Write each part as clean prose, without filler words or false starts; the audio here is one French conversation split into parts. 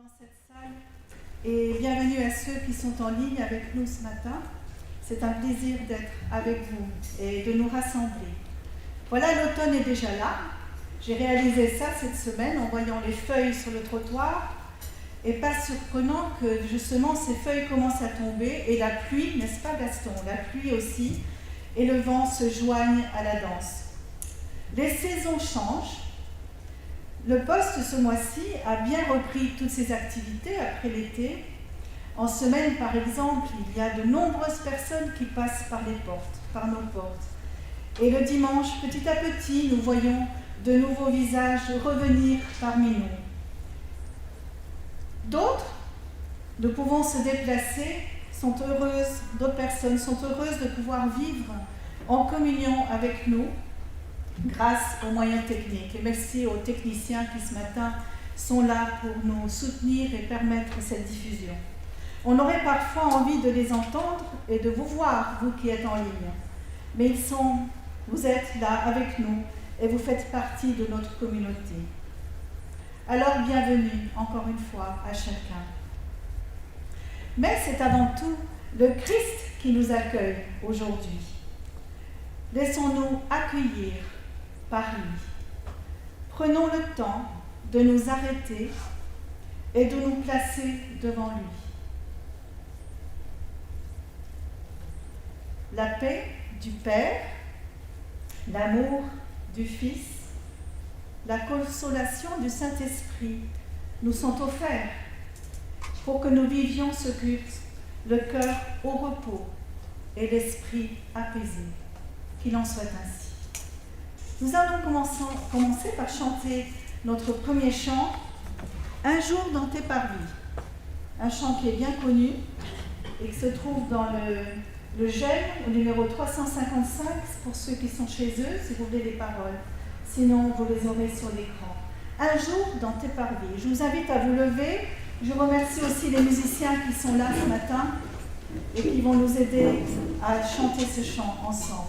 dans cette salle et bienvenue à ceux qui sont en ligne avec nous ce matin. C'est un plaisir d'être avec vous et de nous rassembler. Voilà, l'automne est déjà là. J'ai réalisé ça cette semaine en voyant les feuilles sur le trottoir et pas surprenant que justement ces feuilles commencent à tomber et la pluie, n'est-ce pas Gaston? La pluie aussi et le vent se joignent à la danse. Les saisons changent. Le poste ce mois-ci a bien repris toutes ses activités après l'été. En semaine, par exemple, il y a de nombreuses personnes qui passent par nos portes. Et le dimanche, petit à petit, nous voyons de nouveaux visages revenir parmi nous. D'autres, nous pouvons se déplacer, d'autres personnes sont heureuses de pouvoir vivre en communion avec nous, grâce aux moyens techniques. Et merci aux techniciens qui ce matin sont là pour nous soutenir et permettre cette diffusion. On aurait parfois envie de les entendre et de vous voir, vous qui êtes en ligne. Mais vous êtes là avec nous et vous faites partie de notre communauté. Alors bienvenue encore une fois à chacun. Mais c'est avant tout le Christ qui nous accueille aujourd'hui. Laissons-nous accueillir par lui. Prenons le temps de nous arrêter et de nous placer devant lui. La paix du Père, l'amour du Fils, la consolation du Saint-Esprit nous sont offerts pour que nous vivions ce culte, le cœur au repos et l'esprit apaisé. Qu'il en soit ainsi. Nous allons commencer par chanter notre premier chant, « Un jour dans tes parvis », un chant qui est bien connu et qui se trouve dans le gel au numéro 355 pour ceux qui sont chez eux, si vous voulez les paroles. Sinon, vous les aurez sur l'écran. « Un jour dans tes parvis ». Je vous invite à vous lever. Je remercie aussi les musiciens qui sont là ce matin et qui vont nous aider à chanter ce chant ensemble.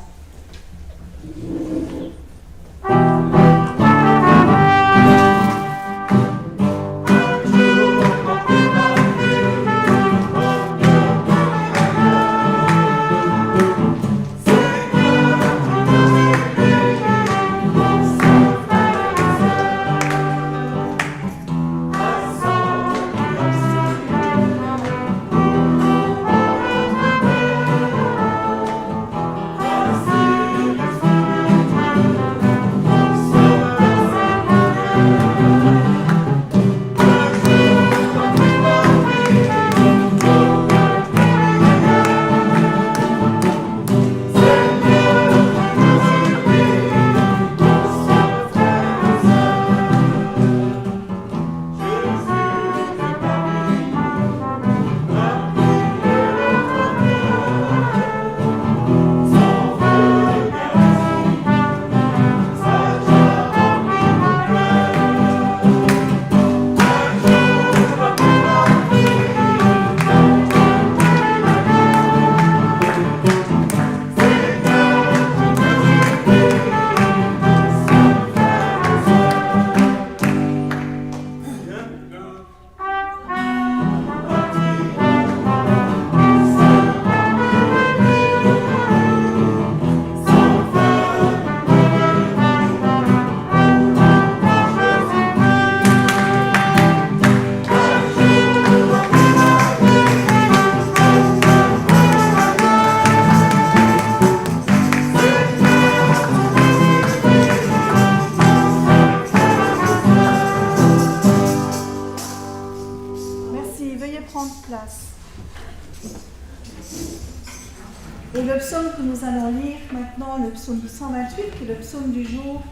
Et le psaume que nous allons lire maintenant, le psaume 128, qui est le psaume du jour,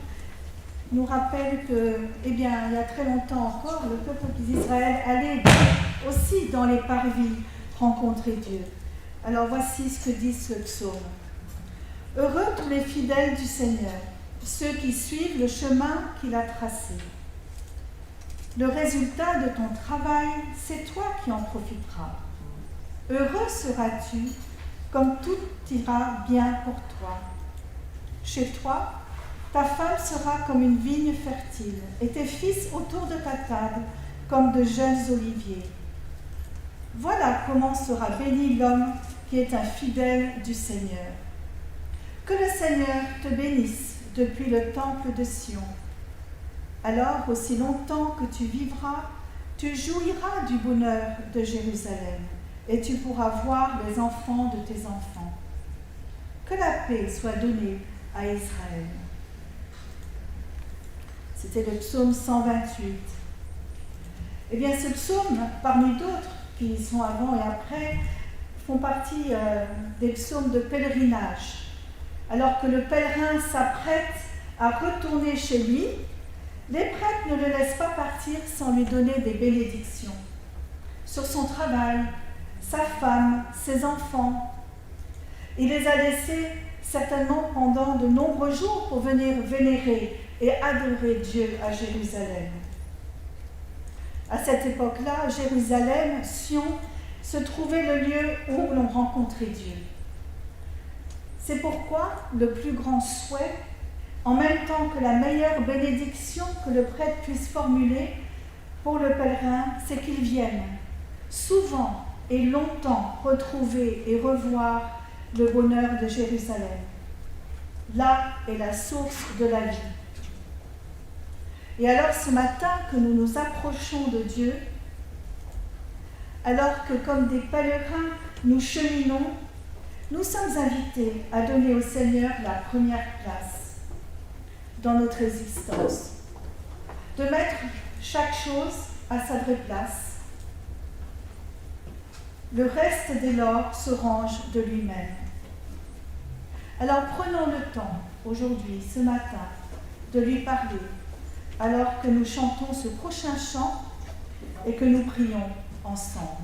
nous rappelle que, il y a très longtemps encore, le peuple d'Israël allait aussi dans les parvis rencontrer Dieu. Alors voici ce que dit ce psaume. « Heureux tous les fidèles du Seigneur, ceux qui suivent le chemin qu'il a tracé. Le résultat de ton travail, c'est toi qui en profiteras. Heureux seras-tu, comme tout ira bien pour toi. Chez toi, ta femme sera comme une vigne fertile, et tes fils autour de ta table, comme de jeunes oliviers. Voilà comment sera béni l'homme qui est un fidèle du Seigneur. Que le Seigneur te bénisse depuis le temple de Sion. Alors, aussi longtemps que tu vivras, tu jouiras du bonheur de Jérusalem et tu pourras voir les enfants de tes enfants. Que la paix soit donnée à Israël. C'était le psaume 128. Eh bien, ce psaume, parmi d'autres qui sont avant et après, font partie des psaumes de pèlerinage. Alors que le pèlerin s'apprête à retourner chez lui, les prêtres ne le laissent pas partir sans lui donner des bénédictions sur son travail, sa femme, ses enfants. Il les a laissés certainement pendant de nombreux jours pour venir vénérer et adorer Dieu à Jérusalem. À cette époque-là, Jérusalem, Sion, se trouvait le lieu où l'on rencontrait Dieu. C'est pourquoi le plus grand souhait, en même temps que la meilleure bénédiction que le prêtre puisse formuler pour le pèlerin, c'est qu'il vienne souvent et longtemps retrouver et revoir le bonheur de Jérusalem. Là est la source de la vie. Et alors ce matin que nous nous approchons de Dieu, alors que comme des pèlerins nous cheminons, nous sommes invités à donner au Seigneur la première place dans notre existence, de mettre chaque chose à sa vraie place. Le reste dès lors se range de lui-même. Alors prenons le temps, aujourd'hui, ce matin, de lui parler, alors que nous chantons ce prochain chant et que nous prions ensemble.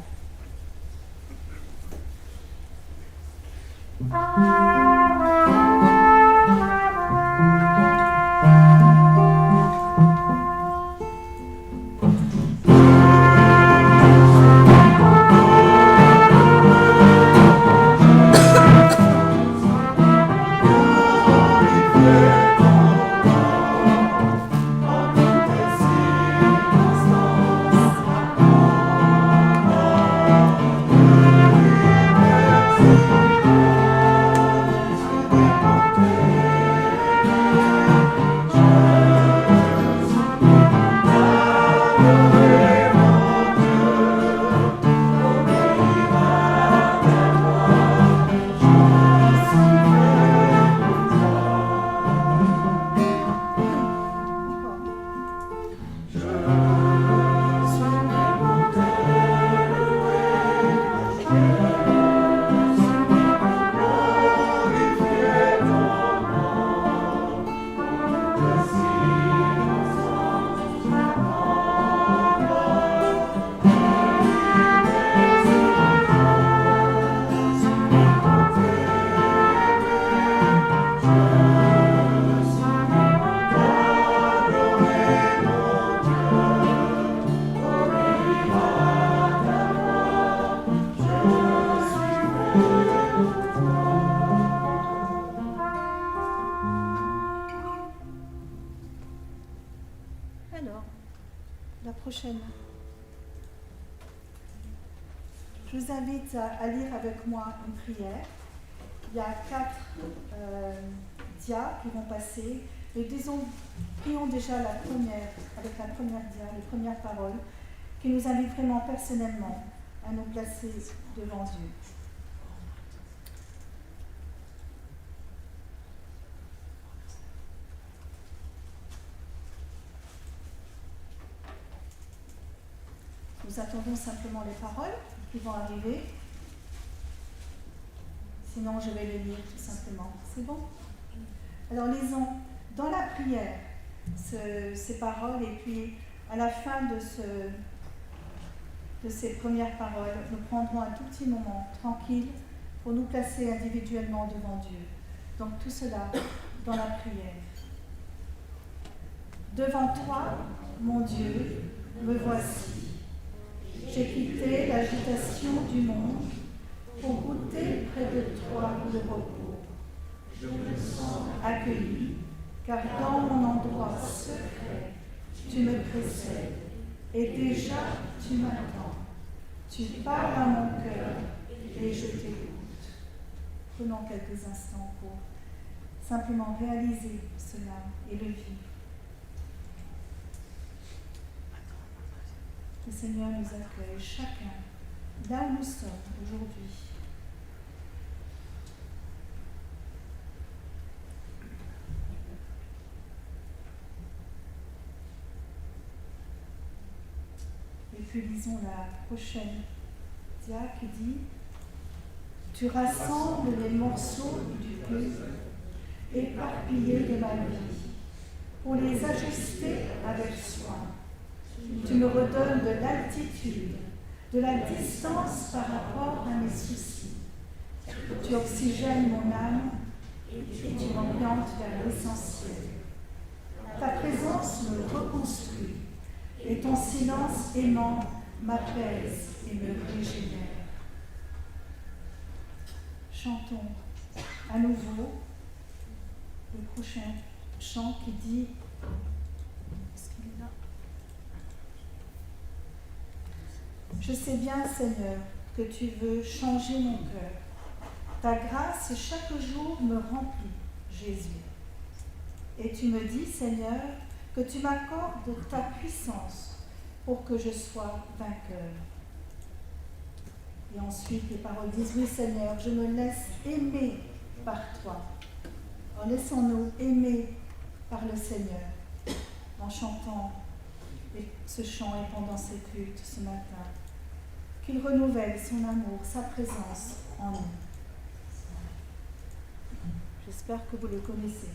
Alors, la prochaine. Je vous invite à lire avec moi une prière. Il y a 4 dias qui vont passer. Et prions déjà avec la première dia, les premières paroles, qui nous invitent vraiment personnellement à nous placer devant Dieu. Nous attendons simplement les paroles qui vont arriver. Sinon, je vais les lire tout simplement. C'est bon? Alors, lisons dans la prière ces paroles et puis à la fin de ces premières paroles, nous prendrons un tout petit moment tranquille pour nous placer individuellement devant Dieu. Donc, tout cela dans la prière. Devant toi, mon Dieu, me voici. J'ai quitté l'agitation du monde pour goûter près de toi le repos. Je me sens accueilli, car dans mon endroit secret, tu me précèdes et déjà tu m'attends. Tu parles à mon cœur et je t'écoute. Prenons quelques instants pour simplement réaliser cela et le vivre. Le Seigneur nous accueille chacun là où nous sommes aujourd'hui. Et puis lisons la prochaine dia qui dit « Tu rassembles les morceaux du peu éparpillés de ma vie pour les ajuster avec soin. Tu me redonnes de l'altitude, de la distance par rapport à mes soucis. Tu oxygènes mon âme et tu m'orientes vers l'essentiel. Ta présence me reconstruit et ton silence aimant m'apaise et me régénère. » Chantons à nouveau le prochain chant qui dit « Est-ce qu'il est là ? Je sais bien, Seigneur, que tu veux changer mon cœur. Ta grâce chaque jour me remplit, Jésus. Et tu me dis, Seigneur, que tu m'accordes ta puissance pour que je sois vainqueur. » Et ensuite, les paroles disent, oui, Seigneur, je me laisse aimer par toi. Alors laissons-nous aimer par le Seigneur en chantant ce chant et pendant ces cultes ce matin. Qu'il renouvelle son amour, sa présence en nous. J'espère que vous le connaissez.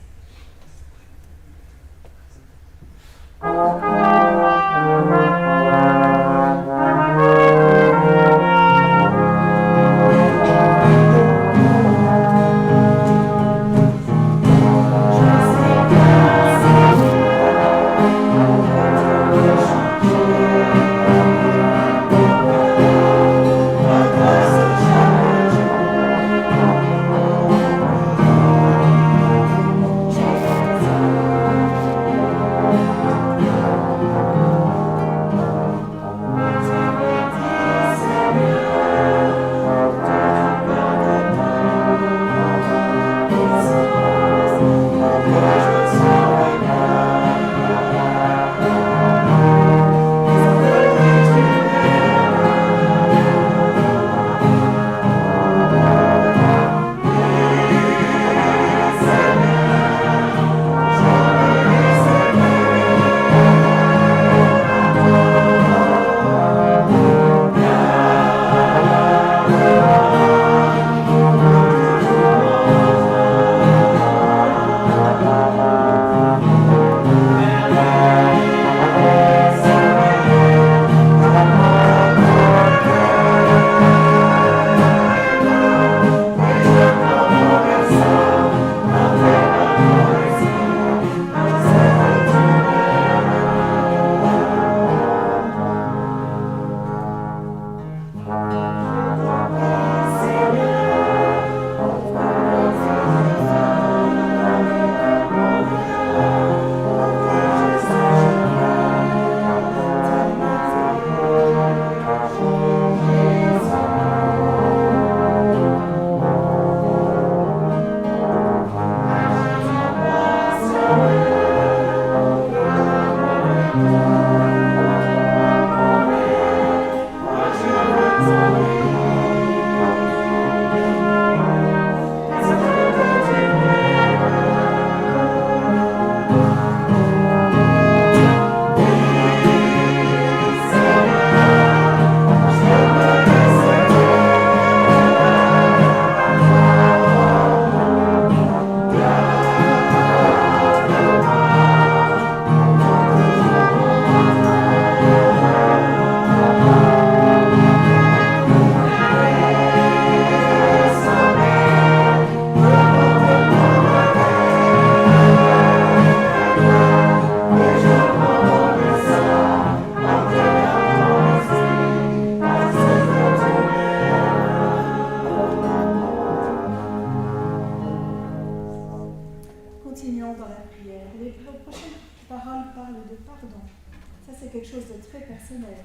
chose de très personnel,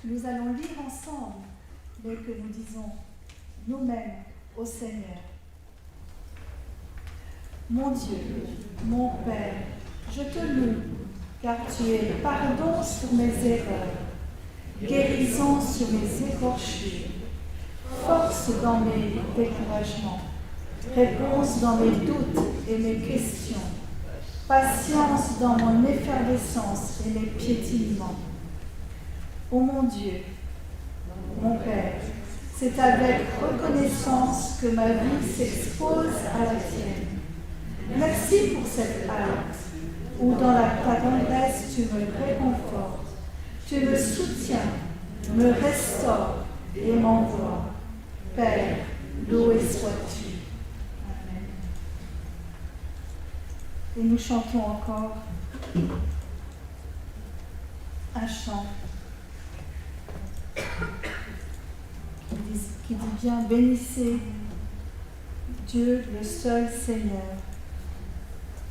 que nous allons lire ensemble, mais que nous disons nous-mêmes au Seigneur. Mon Dieu, mon Père, je te loue, car tu es pardon sur mes erreurs, guérison sur mes écorchures, force dans mes découragements, réponse dans mes doutes et mes questions, patience dans mon effervescence et mes piétinements. Ô mon Dieu, mon Père, c'est avec reconnaissance que ma vie s'expose à la tienne. Merci pour cette halte où dans ta tendresse tu me réconfortes, tu me soutiens, me restaures et m'envoies. Père, loué sois-tu. Amen. Et nous chantons encore un chant qui dit bien: bénissez Dieu, le seul Seigneur,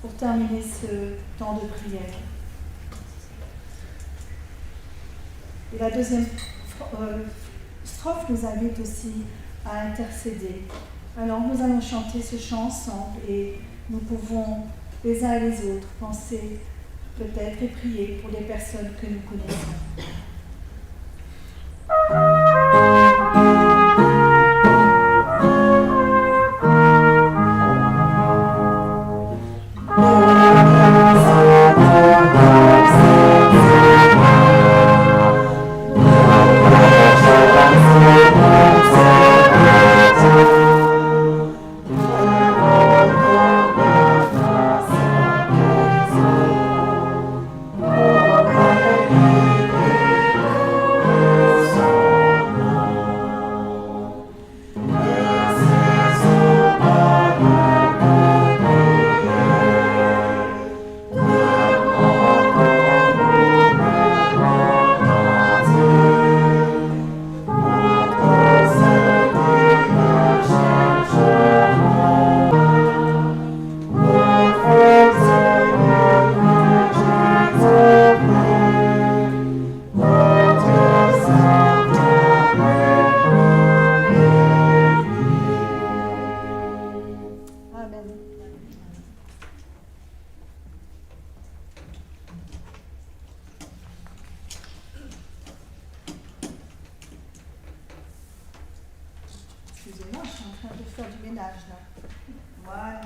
pour terminer ce temps de prière. Et la deuxième strophe nous invite aussi à intercéder. Alors nous allons chanter ce chant ensemble et nous pouvons les uns et les autres penser peut-être et prier pour les personnes que nous connaissons. Excusez-moi, je suis en train de faire du ménage là. Voilà.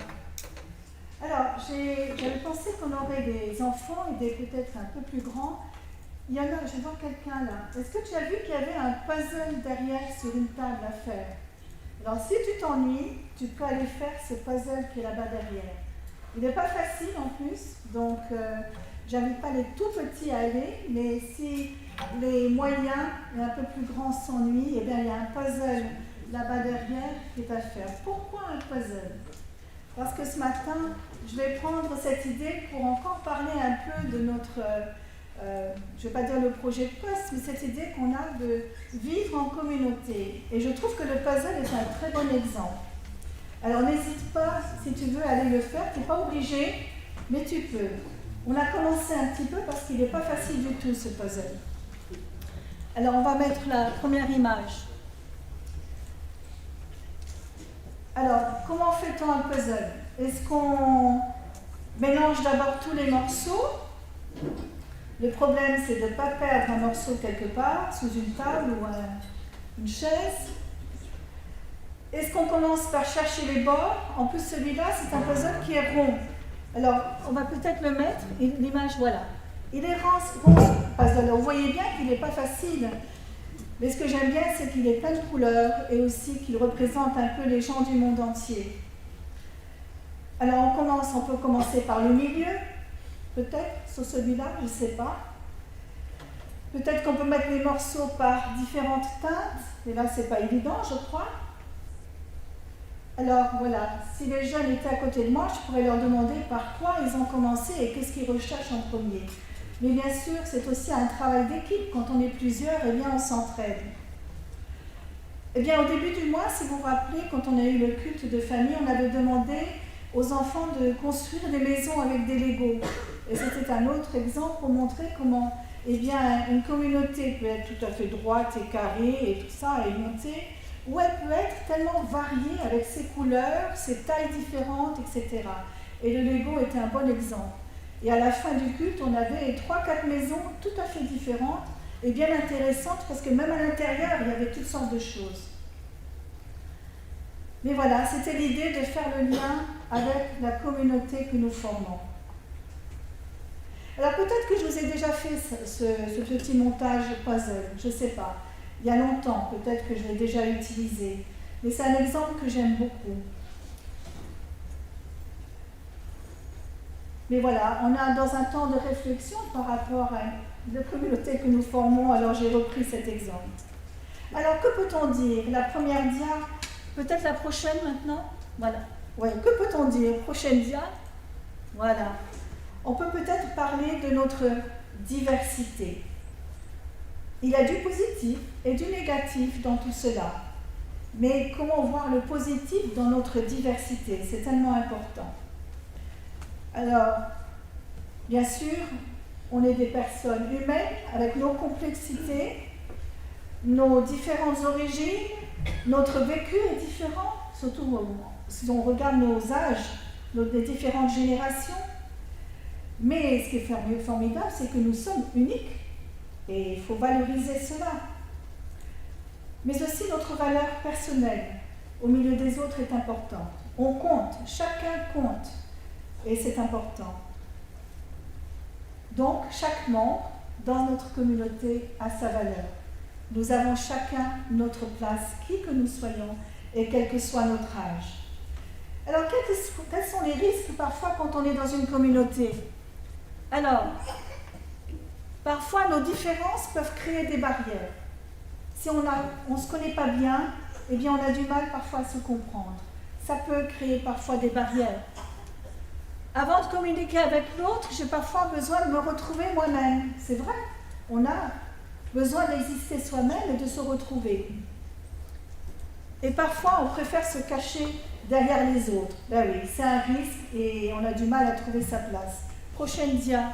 Alors, j'avais pensé qu'on aurait des enfants et des peut-être un peu plus grands. Il y en a, je vois quelqu'un là. Est-ce que tu as vu qu'il y avait un puzzle derrière sur une table à faire? Alors, si tu t'ennuies, tu peux aller faire ce puzzle qui est là-bas derrière. Il n'est pas facile en plus, donc j'invite pas les tout petits à aller, mais si les moyens et un peu plus grands s'ennuient, eh bien il y a un puzzle là-bas derrière qui est à faire. Pourquoi un puzzle? Parce que ce matin, je vais prendre cette idée pour encore parler un peu de notre, je ne vais pas dire le projet POST, mais cette idée qu'on a de vivre en communauté. Et je trouve que le puzzle est un très bon exemple. Alors n'hésite pas, si tu veux aller le faire, tu n'es pas obligé, mais tu peux. On a commencé un petit peu parce qu'il n'est pas facile du tout ce puzzle. Alors on va mettre la première image. Alors, comment fait-on un puzzle? Est-ce qu'on mélange d'abord tous les morceaux? Le problème, c'est de ne pas perdre un morceau quelque part, sous une table ou une chaise. Est-ce qu'on commence par chercher les bords? En plus, celui-là, c'est un puzzle qui est rond. Alors, on va peut-être le mettre, et l'image, voilà. Il est rond ce puzzle. Vous voyez bien qu'il n'est pas facile. Mais ce que j'aime bien, c'est qu'il est plein de couleurs et aussi qu'il représente un peu les gens du monde entier. Alors on peut commencer par le milieu, peut-être, sur celui-là, je ne sais pas. Peut-être qu'on peut mettre les morceaux par différentes teintes, mais là c'est pas évident, je crois. Alors voilà, si les jeunes étaient à côté de moi, je pourrais leur demander par quoi ils ont commencé et qu'est-ce qu'ils recherchent en premier. Mais bien sûr, c'est aussi un travail d'équipe. Quand on est plusieurs, eh bien, on s'entraide. Eh bien, au début du mois, si vous vous rappelez, quand on a eu le culte de famille, on avait demandé aux enfants de construire des maisons avec des Legos. Et c'était un autre exemple pour montrer comment eh bien, une communauté peut être tout à fait droite et carrée et tout ça, et montée, ou elle peut être tellement variée avec ses couleurs, ses tailles différentes, etc. Et le Lego était un bon exemple. Et à la fin du culte, on avait 3-4 maisons tout à fait différentes et bien intéressantes, parce que même à l'intérieur, il y avait toutes sortes de choses. Mais voilà, c'était l'idée de faire le lien avec la communauté que nous formons. Alors peut-être que je vous ai déjà fait ce petit montage puzzle, je ne sais pas. Il y a longtemps, peut-être que je l'ai déjà utilisé. Mais c'est un exemple que j'aime beaucoup. Mais voilà, on est dans un temps de réflexion par rapport à la communauté que nous formons, alors j'ai repris cet exemple. Alors que peut-on dire? La première dia, peut-être la prochaine maintenant? Voilà. Oui, que peut-on dire? Prochaine dia? Voilà. On peut peut-être parler de notre diversité. Il y a du positif et du négatif dans tout cela. Mais comment voir le positif dans notre diversité? C'est tellement important. Alors, bien sûr, on est des personnes humaines avec nos complexités, nos différentes origines, notre vécu est différent, surtout si on regarde nos âges, les différentes générations. Mais ce qui est formidable, c'est que nous sommes uniques et il faut valoriser cela. Mais aussi notre valeur personnelle au milieu des autres est importante. On compte, chacun compte. Et c'est important. Donc, chaque membre dans notre communauté a sa valeur. Nous avons chacun notre place, qui que nous soyons, et quel que soit notre âge. Alors, quels sont les risques parfois quand on est dans une communauté? Alors, parfois nos différences peuvent créer des barrières. Si on ne se connaît pas bien, eh bien on a du mal parfois à se comprendre. Ça peut créer parfois des barrières. Avant de communiquer avec l'autre, j'ai parfois besoin de me retrouver moi-même. C'est vrai, on a besoin d'exister soi-même et de se retrouver. Et parfois, on préfère se cacher derrière les autres. Ben oui, c'est un risque et on a du mal à trouver sa place. Prochaine dia.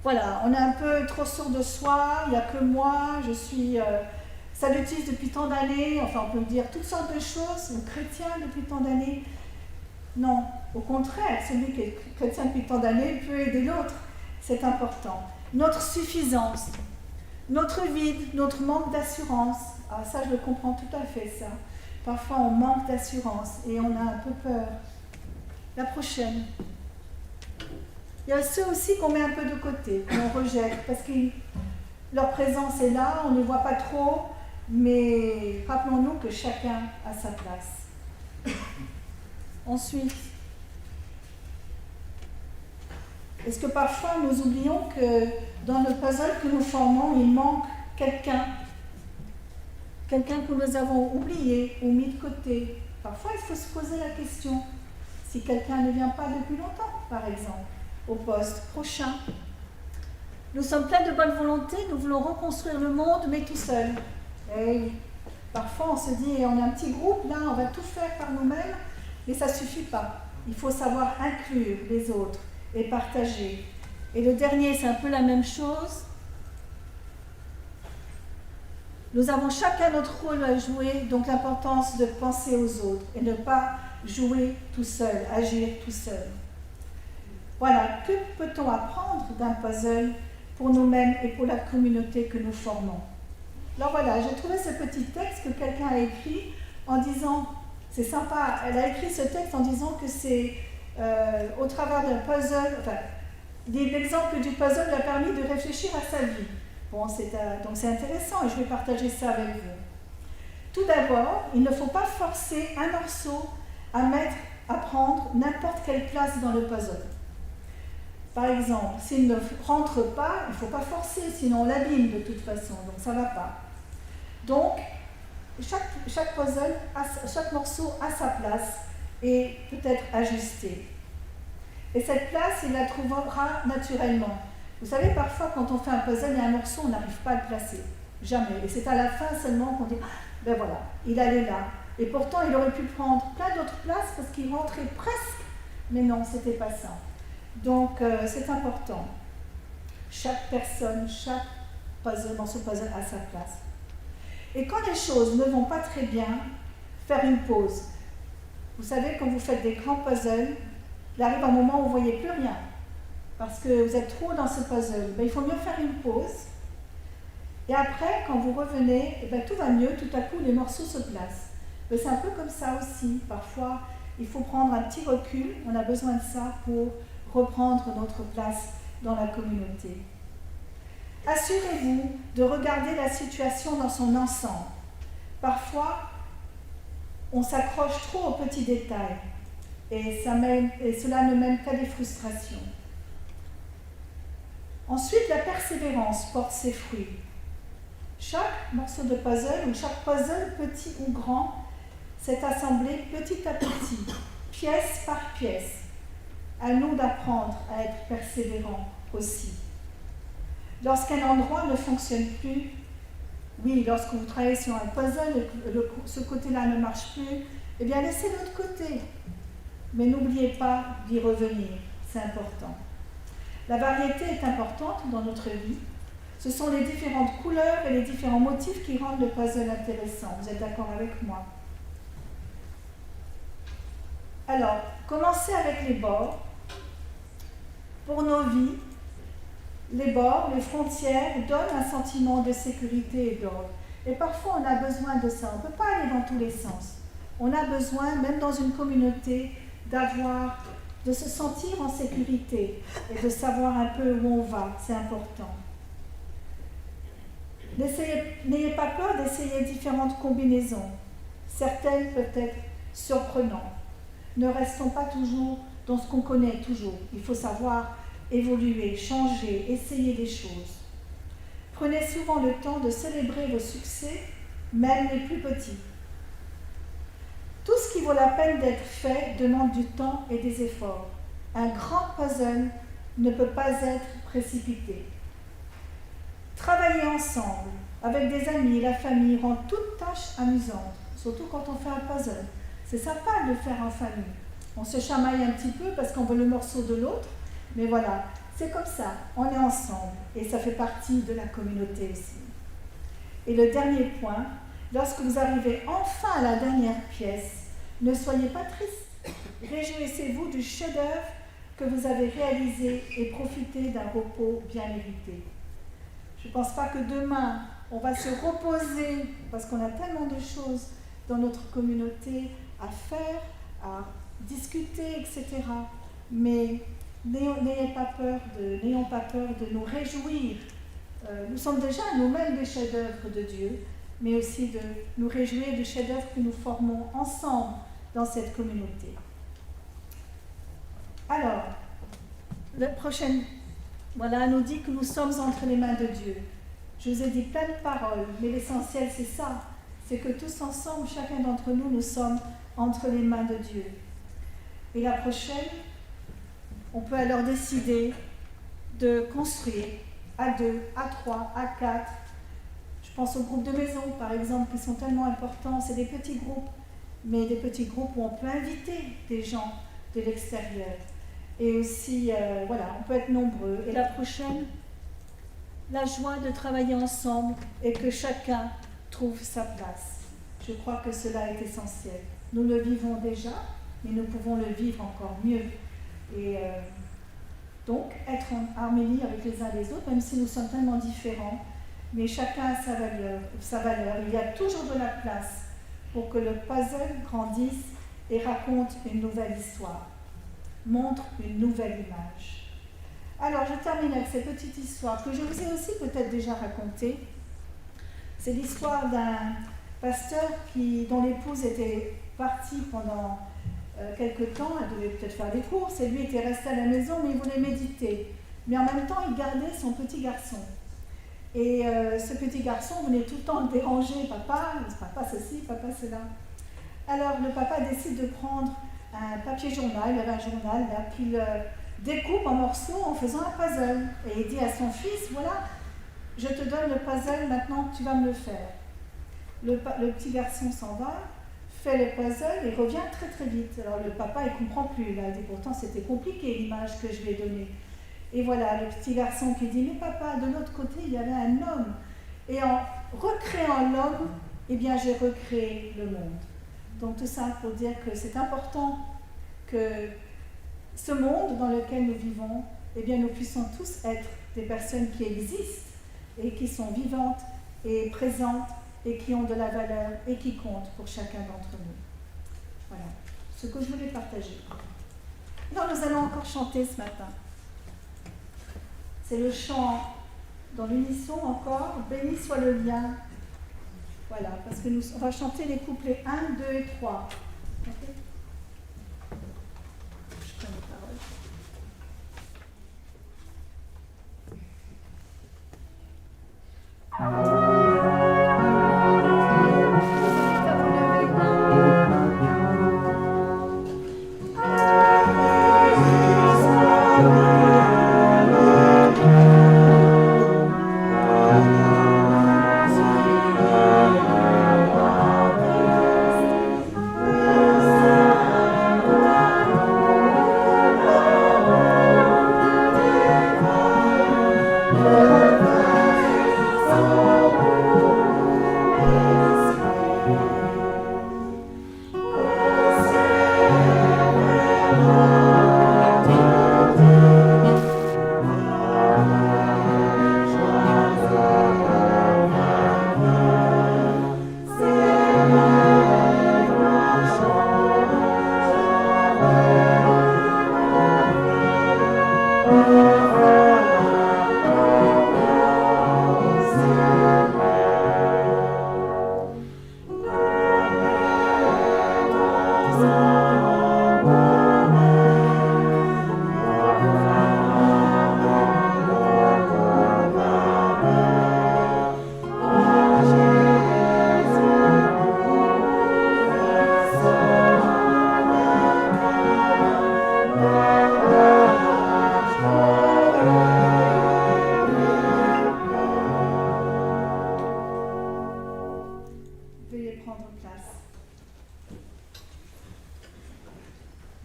Voilà, on est un peu trop sûr de soi, il n'y a que moi, je suis salutiste depuis tant d'années, enfin on peut dire toutes sortes de choses, ou chrétien depuis tant d'années. Non, au contraire, celui qui est chrétien depuis tant d'années peut aider l'autre, c'est important. Notre suffisance, notre vide, notre manque d'assurance, ah ça je le comprends tout à fait ça. Parfois on manque d'assurance et on a un peu peur. La prochaine. Il y a ceux aussi qu'on met un peu de côté, qu'on rejette, parce que leur présence est là, on ne les voit pas trop, mais rappelons-nous que chacun a sa place. Ensuite, est-ce que parfois nous oublions que dans le puzzle que nous formons, il manque quelqu'un que nous avons oublié ou mis de côté? Parfois, il faut se poser la question, si quelqu'un ne vient pas depuis longtemps, par exemple, au poste prochain. Nous sommes pleins de bonne volonté, nous voulons reconstruire le monde, mais tout seul. Et parfois, on se dit, on a un petit groupe, là, on va tout faire par nous-mêmes, mais ça ne suffit pas. Il faut savoir inclure les autres et partager. Et le dernier, c'est un peu la même chose. Nous avons chacun notre rôle à jouer, donc l'importance de penser aux autres et ne pas jouer tout seul, agir tout seul. Voilà, que peut-on apprendre d'un puzzle pour nous-mêmes et pour la communauté que nous formons? Alors voilà, j'ai trouvé ce petit texte que quelqu'un a écrit en disant, c'est sympa, elle a écrit ce texte en disant que c'est au travers d'un puzzle, enfin, l'exemple du puzzle lui a permis de réfléchir à sa vie. Bon, donc c'est intéressant et je vais partager ça avec vous. Tout d'abord, il ne faut pas forcer un morceau à prendre n'importe quelle place dans le puzzle. Par exemple, s'il ne rentre pas, il ne faut pas forcer, sinon on l'abîme de toute façon, donc ça ne va pas. Donc, chaque puzzle, chaque morceau a sa place et peut être ajusté. Et cette place, il la trouvera naturellement. Vous savez, parfois, quand on fait un puzzle, il y a un morceau, on n'arrive pas à le placer. Jamais. Et c'est à la fin seulement qu'on dit, ah, ben voilà, il allait là. Et pourtant, il aurait pu prendre plein d'autres places parce qu'il rentrait presque. Mais non, c'était pas ça. Donc, c'est important. chaque personne, chaque morceau de puzzle à sa place. Et quand les choses ne vont pas très bien, faire une pause. Vous savez, quand vous faites des grands puzzles, il arrive un moment où vous ne voyez plus rien, parce que vous êtes trop dans ce puzzle. Il faut mieux faire une pause. Et après, quand vous revenez, tout va mieux, tout à coup les morceaux se placent. C'est un peu comme ça aussi. Parfois, il faut prendre un petit recul, on a besoin de ça pour reprendre notre place dans la communauté. Assurez-vous de regarder la situation dans son ensemble. Parfois, on s'accroche trop aux petits détails et cela ne mène qu'à des frustrations. Ensuite, la persévérance porte ses fruits. Chaque morceau de puzzle, ou chaque puzzle, petit ou grand, s'est assemblé petit à petit, pièce par pièce. À nous d'apprendre à être persévérants aussi. Lorsqu'un endroit ne fonctionne plus, oui, lorsque vous travaillez sur un puzzle et que ce côté-là ne marche plus, eh bien laissez l'autre côté. Mais n'oubliez pas d'y revenir, c'est important. La variété est importante dans notre vie. Ce sont les différentes couleurs et les différents motifs qui rendent le puzzle intéressant. Vous êtes d'accord avec moi? Alors, commencez avec les bords. Pour nos vies, les bords, les frontières donnent un sentiment de sécurité et d'ordre. Et parfois, on a besoin de ça. On ne peut pas aller dans tous les sens. On a besoin, même dans une communauté, de se sentir en sécurité et de savoir un peu où on va. C'est important. N'ayez pas peur d'essayer différentes combinaisons. Certaines peuvent être surprenantes. Ne restons pas toujours dans ce qu'on connaît toujours. Il faut savoir évoluer, changer, essayer des choses. Prenez souvent le temps de célébrer vos succès, même les plus petits. Tout ce qui vaut la peine d'être fait demande du temps et des efforts. Un grand puzzle ne peut pas être précipité. Travailler ensemble, avec des amis et la famille, rend toute tâche amusante, surtout quand on fait un puzzle. C'est sympa de le faire en famille. On se chamaille un petit peu parce qu'on veut le morceau de l'autre, mais voilà, c'est comme ça, on est ensemble et ça fait partie de la communauté aussi. Et le dernier point, lorsque vous arrivez enfin à la dernière pièce, ne soyez pas triste. Réjouissez-vous du chef-d'œuvre que vous avez réalisé et profitez d'un repos bien mérité. Je ne pense pas que demain, on va se reposer parce qu'on a tellement de choses dans notre communauté à faire, à discuter, etc. Mais n'ayons pas peur de nous réjouir. Nous sommes déjà nous-mêmes des chefs-d'œuvre de Dieu, mais aussi de nous réjouir du chef-d'œuvre que nous formons ensemble dans cette communauté. Alors, la prochaine, voilà, nous dit que nous sommes entre les mains de Dieu. Je vous ai dit plein de paroles, mais l'essentiel c'est ça, c'est que tous ensemble, chacun d'entre nous, nous sommes entre les mains de Dieu. Et la prochaine, on peut alors décider de construire à 2, à 3, à 4. Je pense aux groupes de maison, par exemple, qui sont tellement importants. C'est des petits groupes, mais des petits groupes où on peut inviter des gens de l'extérieur. Et aussi, voilà, on peut être nombreux. Et la prochaine, la joie de travailler ensemble et que chacun trouve sa place. Je crois que cela est essentiel. Nous le vivons déjà, mais nous pouvons le vivre encore mieux. Et donc, être en harmonie avec les uns les autres, même si nous sommes tellement différents, mais chacun a sa valeur. Il y a toujours de la place pour que le puzzle grandisse et raconte une nouvelle histoire, montre une nouvelle image. Alors, je termine avec cette petite histoire que je vous ai aussi peut-être déjà racontée. C'est l'histoire d'un pasteur dont l'épouse était partie pendant quelque temps. Elle devait peut-être faire des courses et lui était resté à la maison, mais il voulait méditer. Mais en même temps, il gardait son petit garçon. Et ce petit garçon venait tout le temps le déranger. Papa ceci, papa cela. Alors, le papa décide de prendre un papier journal, il avait un journal, là, puis le découpe en morceaux en faisant un puzzle. Et il dit à son fils, voilà, je te donne le puzzle, maintenant tu vas me le faire. Le petit garçon s'en va, fait le puzzle et revient très très vite. Alors le papa, il ne comprend plus, là, il dit pourtant c'était compliqué l'image que je lui ai donnée. Et voilà, le petit garçon qui dit « Mais papa, de l'autre côté, il y avait un homme. » Et en recréant l'homme, eh bien, j'ai recréé le monde. Donc tout ça pour dire que c'est important que ce monde dans lequel nous vivons, eh bien, nous puissions tous être des personnes qui existent et qui sont vivantes et présentes et qui ont de la valeur et qui comptent pour chacun d'entre nous. Voilà ce que je voulais partager. Alors nous allons encore chanter ce matin. C'est le chant dans l'unisson encore, béni soit le lien. Voilà, parce que on va chanter les couplets 1, 2 et 3. Okay. Je prends les paroles.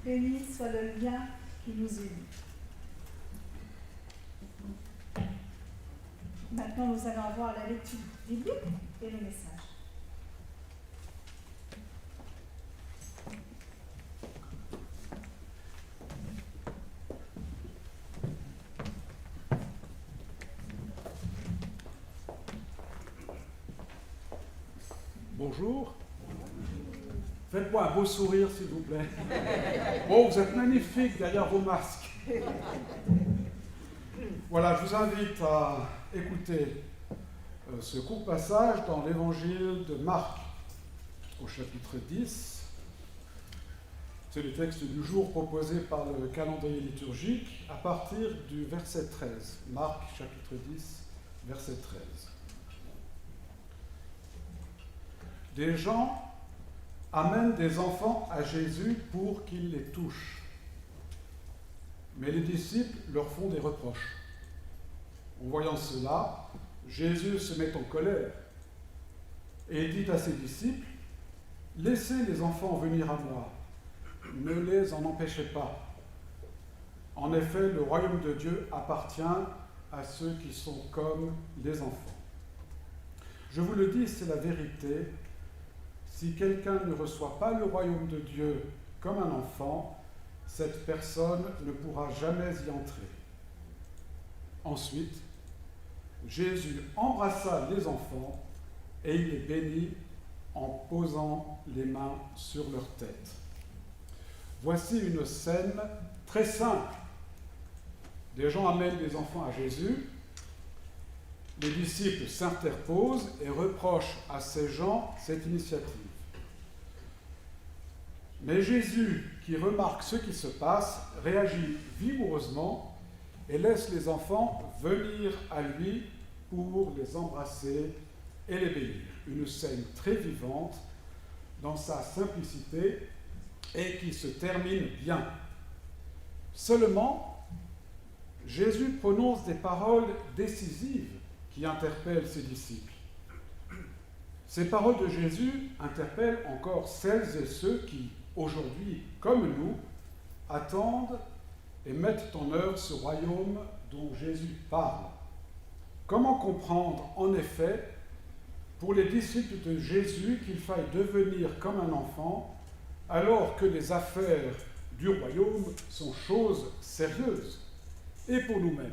Béni soit le lien qui nous unit. Maintenant, nous allons avoir la lecture biblique et le message. Bonjour. Faites-moi un beau sourire, s'il vous plaît. Oh, vous êtes magnifiques derrière vos masques. Voilà, je vous invite à écouter ce court passage dans l'évangile de Marc, au chapitre 10. C'est le texte du jour proposé par le calendrier liturgique à partir du verset 13. Marc, chapitre 10, verset 13. Des gens amènent des enfants à Jésus pour qu'il les touche. Mais les disciples leur font des reproches. En voyant cela, Jésus se met en colère et dit à ses disciples : « Laissez les enfants venir à moi, ne les en empêchez pas. En effet, le royaume de Dieu appartient à ceux qui sont comme les enfants. Je vous le dis, c'est la vérité. Si quelqu'un ne reçoit pas le royaume de Dieu comme un enfant, cette personne ne pourra jamais y entrer. » Ensuite, Jésus embrassa les enfants et il les bénit en posant les mains sur leur tête. Voici une scène très simple. Des gens amènent des enfants à Jésus. Les disciples s'interposent et reprochent à ces gens cette initiative. Mais Jésus, qui remarque ce qui se passe, réagit vigoureusement et laisse les enfants venir à lui pour les embrasser et les bénir. Une scène très vivante dans sa simplicité et qui se termine bien. Seulement, Jésus prononce des paroles décisives qui interpellent ses disciples. Ces paroles de Jésus interpellent encore celles et ceux qui, aujourd'hui, comme nous, attendent et mettent en œuvre ce royaume dont Jésus parle. Comment comprendre, en effet, pour les disciples de Jésus qu'il faille devenir comme un enfant, alors que les affaires du royaume sont choses sérieuses, et pour nous-mêmes?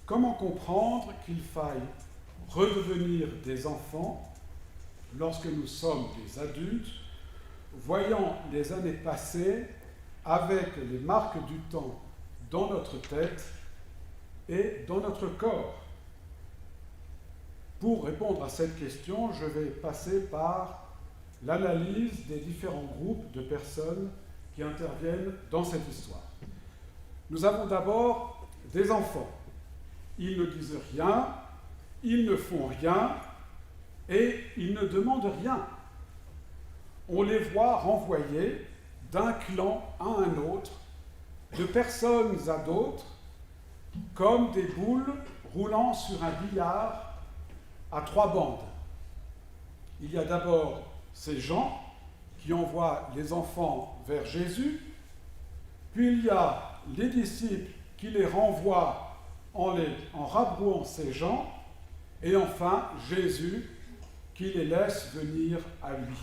Comment comprendre qu'il faille redevenir des enfants lorsque nous sommes des adultes, voyant les années passées avec les marques du temps dans notre tête et dans notre corps? Pour répondre à cette question, je vais passer par l'analyse des différents groupes de personnes qui interviennent dans cette histoire. Nous avons d'abord des enfants. Ils ne disent rien, ils ne font rien et ils ne demandent rien. On les voit renvoyés d'un clan à un autre, de personnes à d'autres, comme des boules roulant sur un billard à 3 bandes. Il y a d'abord ces gens qui envoient les enfants vers Jésus, puis il y a les disciples qui les renvoient en rabrouant ces gens, et enfin Jésus qui les laisse venir à lui.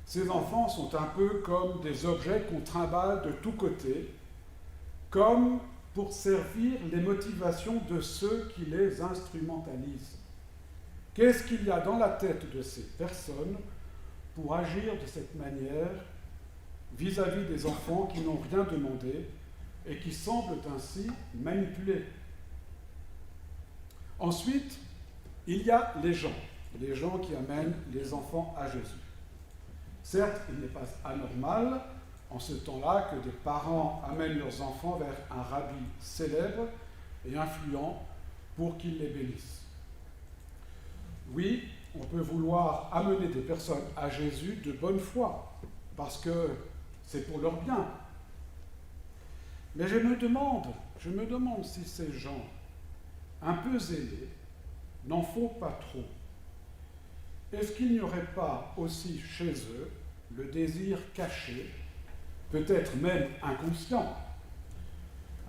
Ces enfants sont un peu comme des objets qu'on trimballe de tous côtés, comme pour servir les motivations de ceux qui les instrumentalisent. Qu'est-ce qu'il y a dans la tête de ces personnes pour agir de cette manière vis-à-vis des enfants qui n'ont rien demandé et qui semblent ainsi manipulés? Ensuite, il y a les gens qui amènent les enfants à Jésus. Certes, il n'est pas anormal en ce temps-là que des parents amènent leurs enfants vers un rabbi célèbre et influent pour qu'il les bénisse. Oui, on peut vouloir amener des personnes à Jésus de bonne foi, parce que c'est pour leur bien. Mais je me demande si ces gens, un peu zélés, n'en font pas trop. Est-ce qu'il n'y aurait pas aussi chez eux le désir caché, peut-être même inconscient,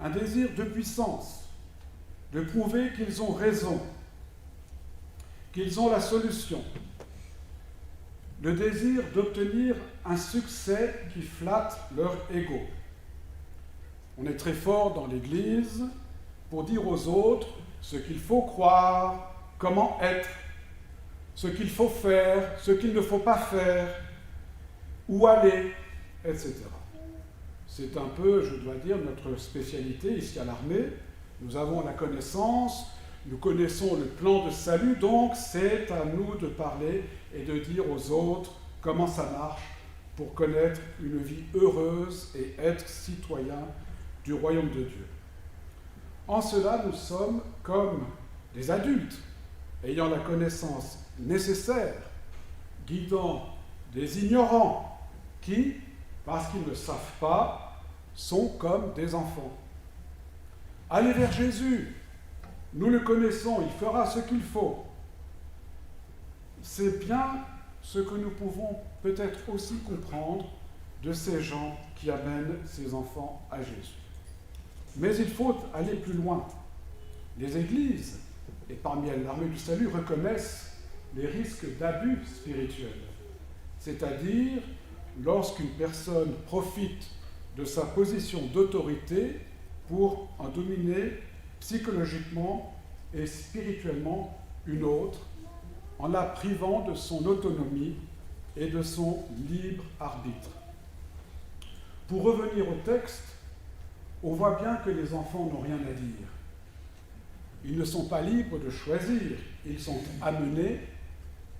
un désir de puissance, de prouver qu'ils ont raison, qu'ils ont la solution, le désir d'obtenir un succès qui flatte leur ego? On est très fort dans l'Église pour dire aux autres ce qu'il faut croire, comment être, ce qu'il faut faire, ce qu'il ne faut pas faire, où aller, etc. C'est un peu, je dois dire, notre spécialité ici à l'armée. Nous avons la connaissance, nous connaissons le plan de salut, donc c'est à nous de parler et de dire aux autres comment ça marche pour connaître une vie heureuse et être citoyen du royaume de Dieu. En cela, nous sommes comme des adultes, ayant la connaissance nécessaire, guidant des ignorants qui, parce qu'ils ne savent pas, sont comme des enfants. Allez vers Jésus, nous le connaissons, il fera ce qu'il faut. C'est bien ce que nous pouvons peut-être aussi comprendre de ces gens qui amènent ces enfants à Jésus. Mais il faut aller plus loin. Les églises, et parmi elles l'armée du salut, reconnaissent les risques d'abus spirituels. C'est-à-dire, lorsqu'une personne profite de sa position d'autorité pour en dominer psychologiquement et spirituellement une autre, en la privant de son autonomie et de son libre arbitre. Pour revenir au texte, on voit bien que les enfants n'ont rien à dire. Ils ne sont pas libres de choisir, ils sont amenés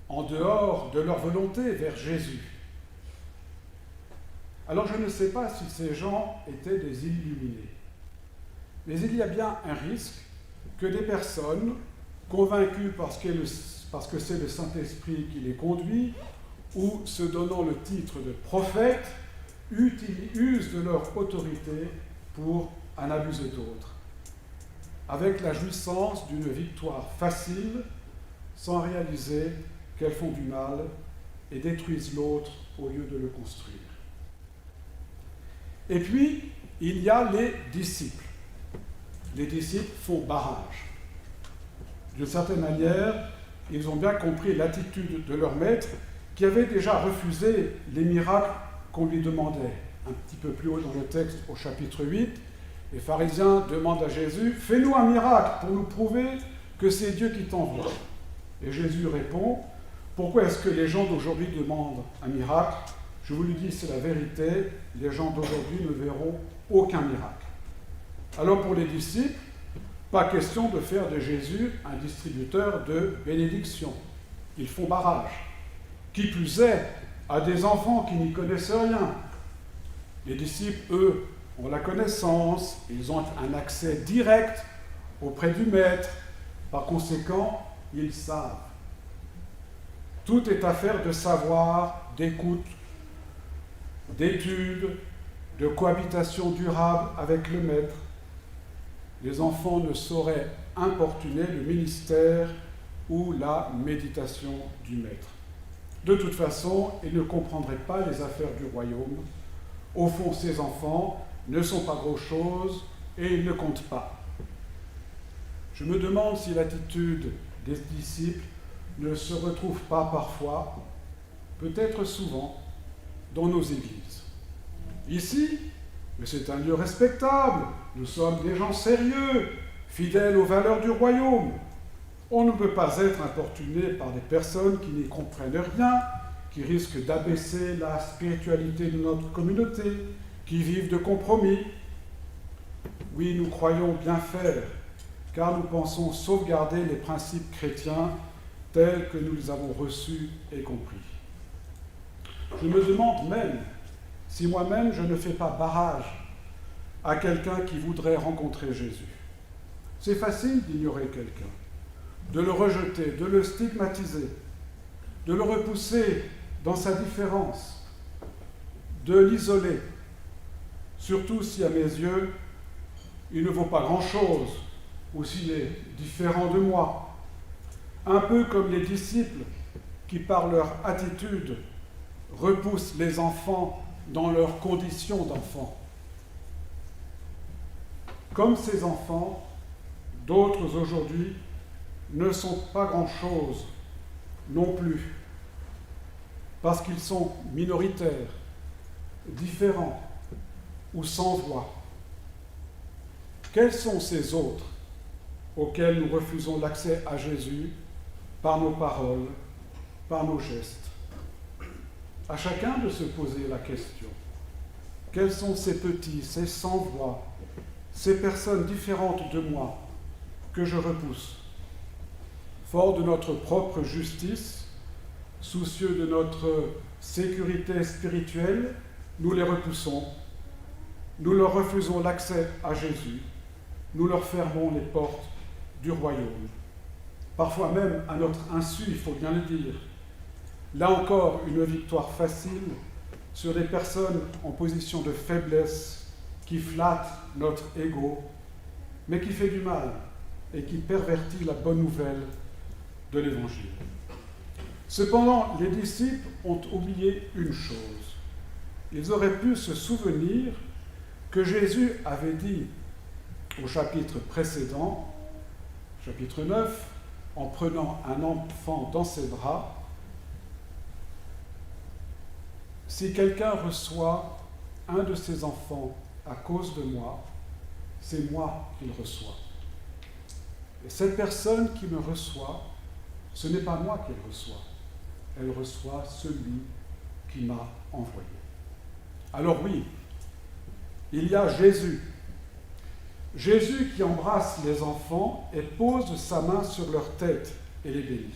en dehors de leur volonté vers Jésus. Alors je ne sais pas si ces gens étaient des illuminés, mais il y a bien un risque que des personnes, convaincues parce que c'est le Saint-Esprit qui les conduit, ou se donnant le titre de prophète, usent de leur autorité pour en abuser d'autres, avec la jouissance d'une victoire facile, sans réaliser qu'elles font du mal et détruisent l'autre au lieu de le construire. Et puis, il y a les disciples. les disciples font barrage. D'une certaine manière, ils ont bien compris l'attitude de leur maître qui avait déjà refusé les miracles qu'on lui demandait. Un petit peu plus haut dans le texte, au chapitre 8, les pharisiens demandent à Jésus « Fais-nous un miracle pour nous prouver que c'est Dieu qui t'envoie. » Et Jésus répond « Pourquoi est-ce que les gens d'aujourd'hui demandent un miracle ? Je vous le dis, c'est la vérité, les gens d'aujourd'hui ne verront aucun miracle. » Alors pour les disciples, pas question de faire de Jésus un distributeur de bénédictions. Ils font barrage. Qui plus est, à des enfants qui n'y connaissent rien. Les disciples, eux, ont la connaissance, ils ont un accès direct auprès du Maître. Par conséquent, ils savent. Tout est affaire de savoir, d'écoute, d'étude, de cohabitation durable avec le Maître. Les enfants ne sauraient importuner le ministère ou la méditation du Maître. De toute façon, ils ne comprendraient pas les affaires du royaume. Au fond, ces enfants ne sont pas grand-chose et ils ne comptent pas. Je me demande si l'attitude des disciples ne se retrouve pas parfois, peut-être souvent, dans nos églises. Ici, mais c'est un lieu respectable, nous sommes des gens sérieux, fidèles aux valeurs du royaume. On ne peut pas être importuné par des personnes qui n'y comprennent rien, qui risquent d'abaisser la spiritualité de notre communauté, qui vivent de compromis. Oui, nous croyons bien faire, car nous pensons sauvegarder les principes chrétiens tels que nous les avons reçus et compris. Je me demande même si moi-même je ne fais pas barrage à quelqu'un qui voudrait rencontrer Jésus. C'est facile d'ignorer quelqu'un, de le rejeter, de le stigmatiser, de le repousser dans sa différence, de l'isoler, surtout si à mes yeux, il ne vaut pas grand-chose ou s'il est différent de moi. Un peu comme les disciples qui, par leur attitude, repoussent les enfants dans leurs conditions d'enfants. Comme ces enfants, d'autres aujourd'hui ne sont pas grand-chose non plus, parce qu'ils sont minoritaires, différents ou sans voix. Quels sont ces autres auxquels nous refusons l'accès à Jésus par nos paroles, par nos gestes? À chacun de se poser la question. Quels sont ces petits, ces sans-voix, ces personnes différentes de moi que je repousse? Fort de notre propre justice, soucieux de notre sécurité spirituelle, nous les repoussons. Nous leur refusons l'accès à Jésus. Nous leur fermons les portes du royaume. Parfois même à notre insu, il faut bien le dire. Là encore, une victoire facile sur des personnes en position de faiblesse qui flattent notre ego, mais qui fait du mal et qui pervertit la bonne nouvelle de l'Évangile. Cependant, les disciples ont oublié une chose. Ils auraient pu se souvenir que Jésus avait dit au chapitre précédent, chapitre 9, en prenant un enfant dans ses bras, « Si quelqu'un reçoit un de ces enfants à cause de moi, c'est moi qu'il reçoit. Et cette personne qui me reçoit, ce n'est pas moi qu'elle reçoit, elle reçoit celui qui m'a envoyé. » Alors oui, il y a Jésus. Jésus qui embrasse les enfants et pose sa main sur leur tête et les bénit.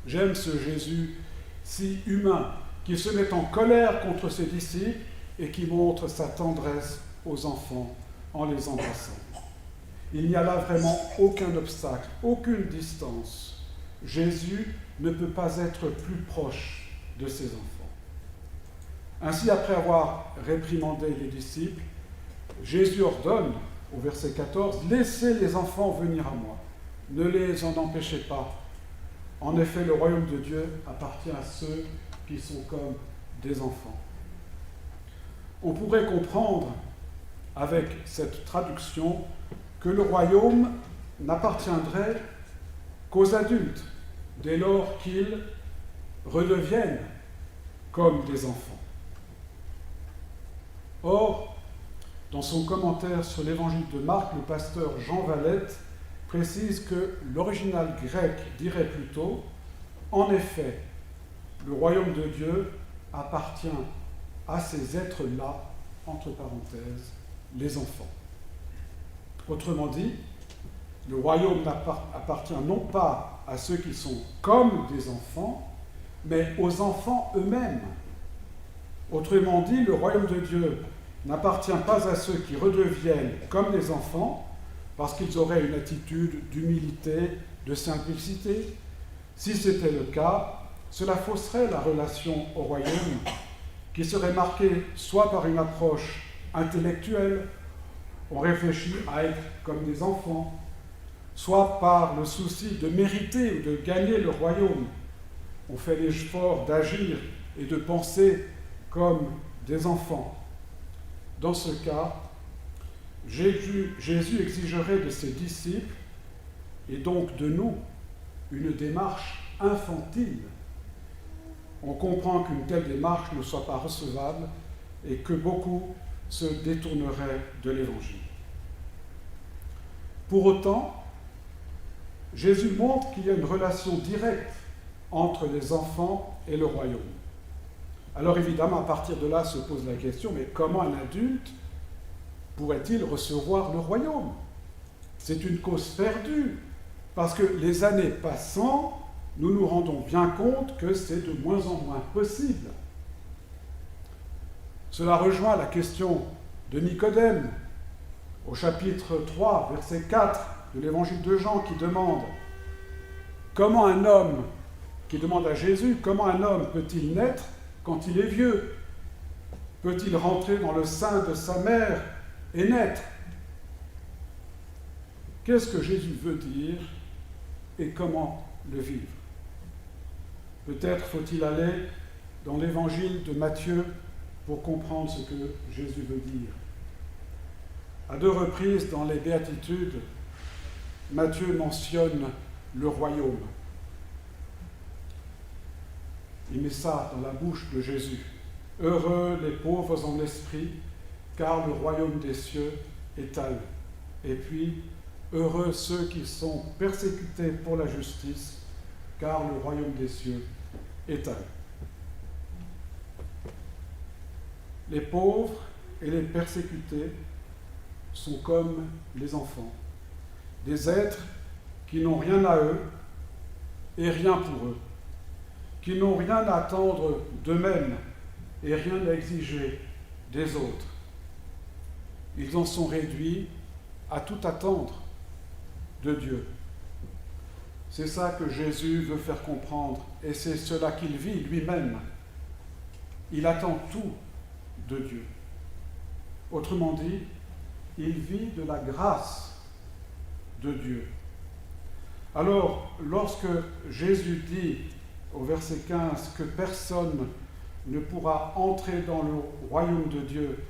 J'aime ce Jésus si humain, qui se met en colère contre ses disciples et qui montre sa tendresse aux enfants en les embrassant. Il n'y a là vraiment aucun obstacle, aucune distance. Jésus ne peut pas être plus proche de ses enfants. Ainsi, après avoir réprimandé les disciples, Jésus ordonne, au verset 14, « Laissez les enfants venir à moi, ne les en empêchez pas. En effet, le royaume de Dieu appartient à ceux qui sont comme des enfants. » On pourrait comprendre avec cette traduction que le royaume n'appartiendrait qu'aux adultes, dès lors qu'ils redeviennent comme des enfants. Or, dans son commentaire sur l'évangile de Marc, le pasteur Jean Valette précise que l'original grec dirait plutôt « En effet, le royaume de Dieu appartient à ces êtres-là, entre parenthèses, les enfants. » Autrement dit, le royaume appartient non pas à ceux qui sont comme des enfants, mais aux enfants eux-mêmes. Autrement dit, le royaume de Dieu n'appartient pas à ceux qui redeviennent comme des enfants, parce qu'ils auraient une attitude d'humilité, de simplicité. Si c'était le cas, cela fausserait la relation au royaume, qui serait marquée soit par une approche intellectuelle, on réfléchit à être comme des enfants, soit par le souci de mériter ou de gagner le royaume. On fait l'effort d'agir et de penser comme des enfants. Dans ce cas, Jésus exigerait de ses disciples, et donc de nous, une démarche infantile. On comprend qu'une telle démarche ne soit pas recevable et que beaucoup se détourneraient de l'Évangile. Pour autant, Jésus montre qu'il y a une relation directe entre les enfants et le royaume. Alors évidemment, à partir de là se pose la question, mais comment un adulte pourrait-il recevoir le royaume? C'est une cause perdue, parce que les années passant, nous nous rendons bien compte que c'est de moins en moins possible. Cela rejoint la question de Nicodème, au chapitre 3, verset 4 de l'évangile de Jean, qui demande à Jésus, comment un homme peut-il naître quand il est vieux? Peut-il rentrer dans le sein de sa mère et naître? Qu'est-ce que Jésus veut dire et comment le vivre? Peut-être faut-il aller dans l'évangile de Matthieu pour comprendre ce que Jésus veut dire. À 2 reprises dans les béatitudes, Matthieu mentionne le royaume. Il met ça dans la bouche de Jésus. « Heureux les pauvres en esprit, car le royaume des cieux est à eux. » Et puis, « Heureux ceux qui sont persécutés pour la justice, car le royaume des cieux est à eux. » Les pauvres et les persécutés sont comme les enfants, des êtres qui n'ont rien à eux et rien pour eux, qui n'ont rien à attendre d'eux-mêmes et rien à exiger des autres. Ils en sont réduits à tout attendre de Dieu. C'est ça que Jésus veut faire comprendre, et c'est cela qu'il vit lui-même. Il attend tout de Dieu. Autrement dit, il vit de la grâce de Dieu. Alors, lorsque Jésus dit au verset 15 que personne ne pourra entrer dans le royaume de Dieu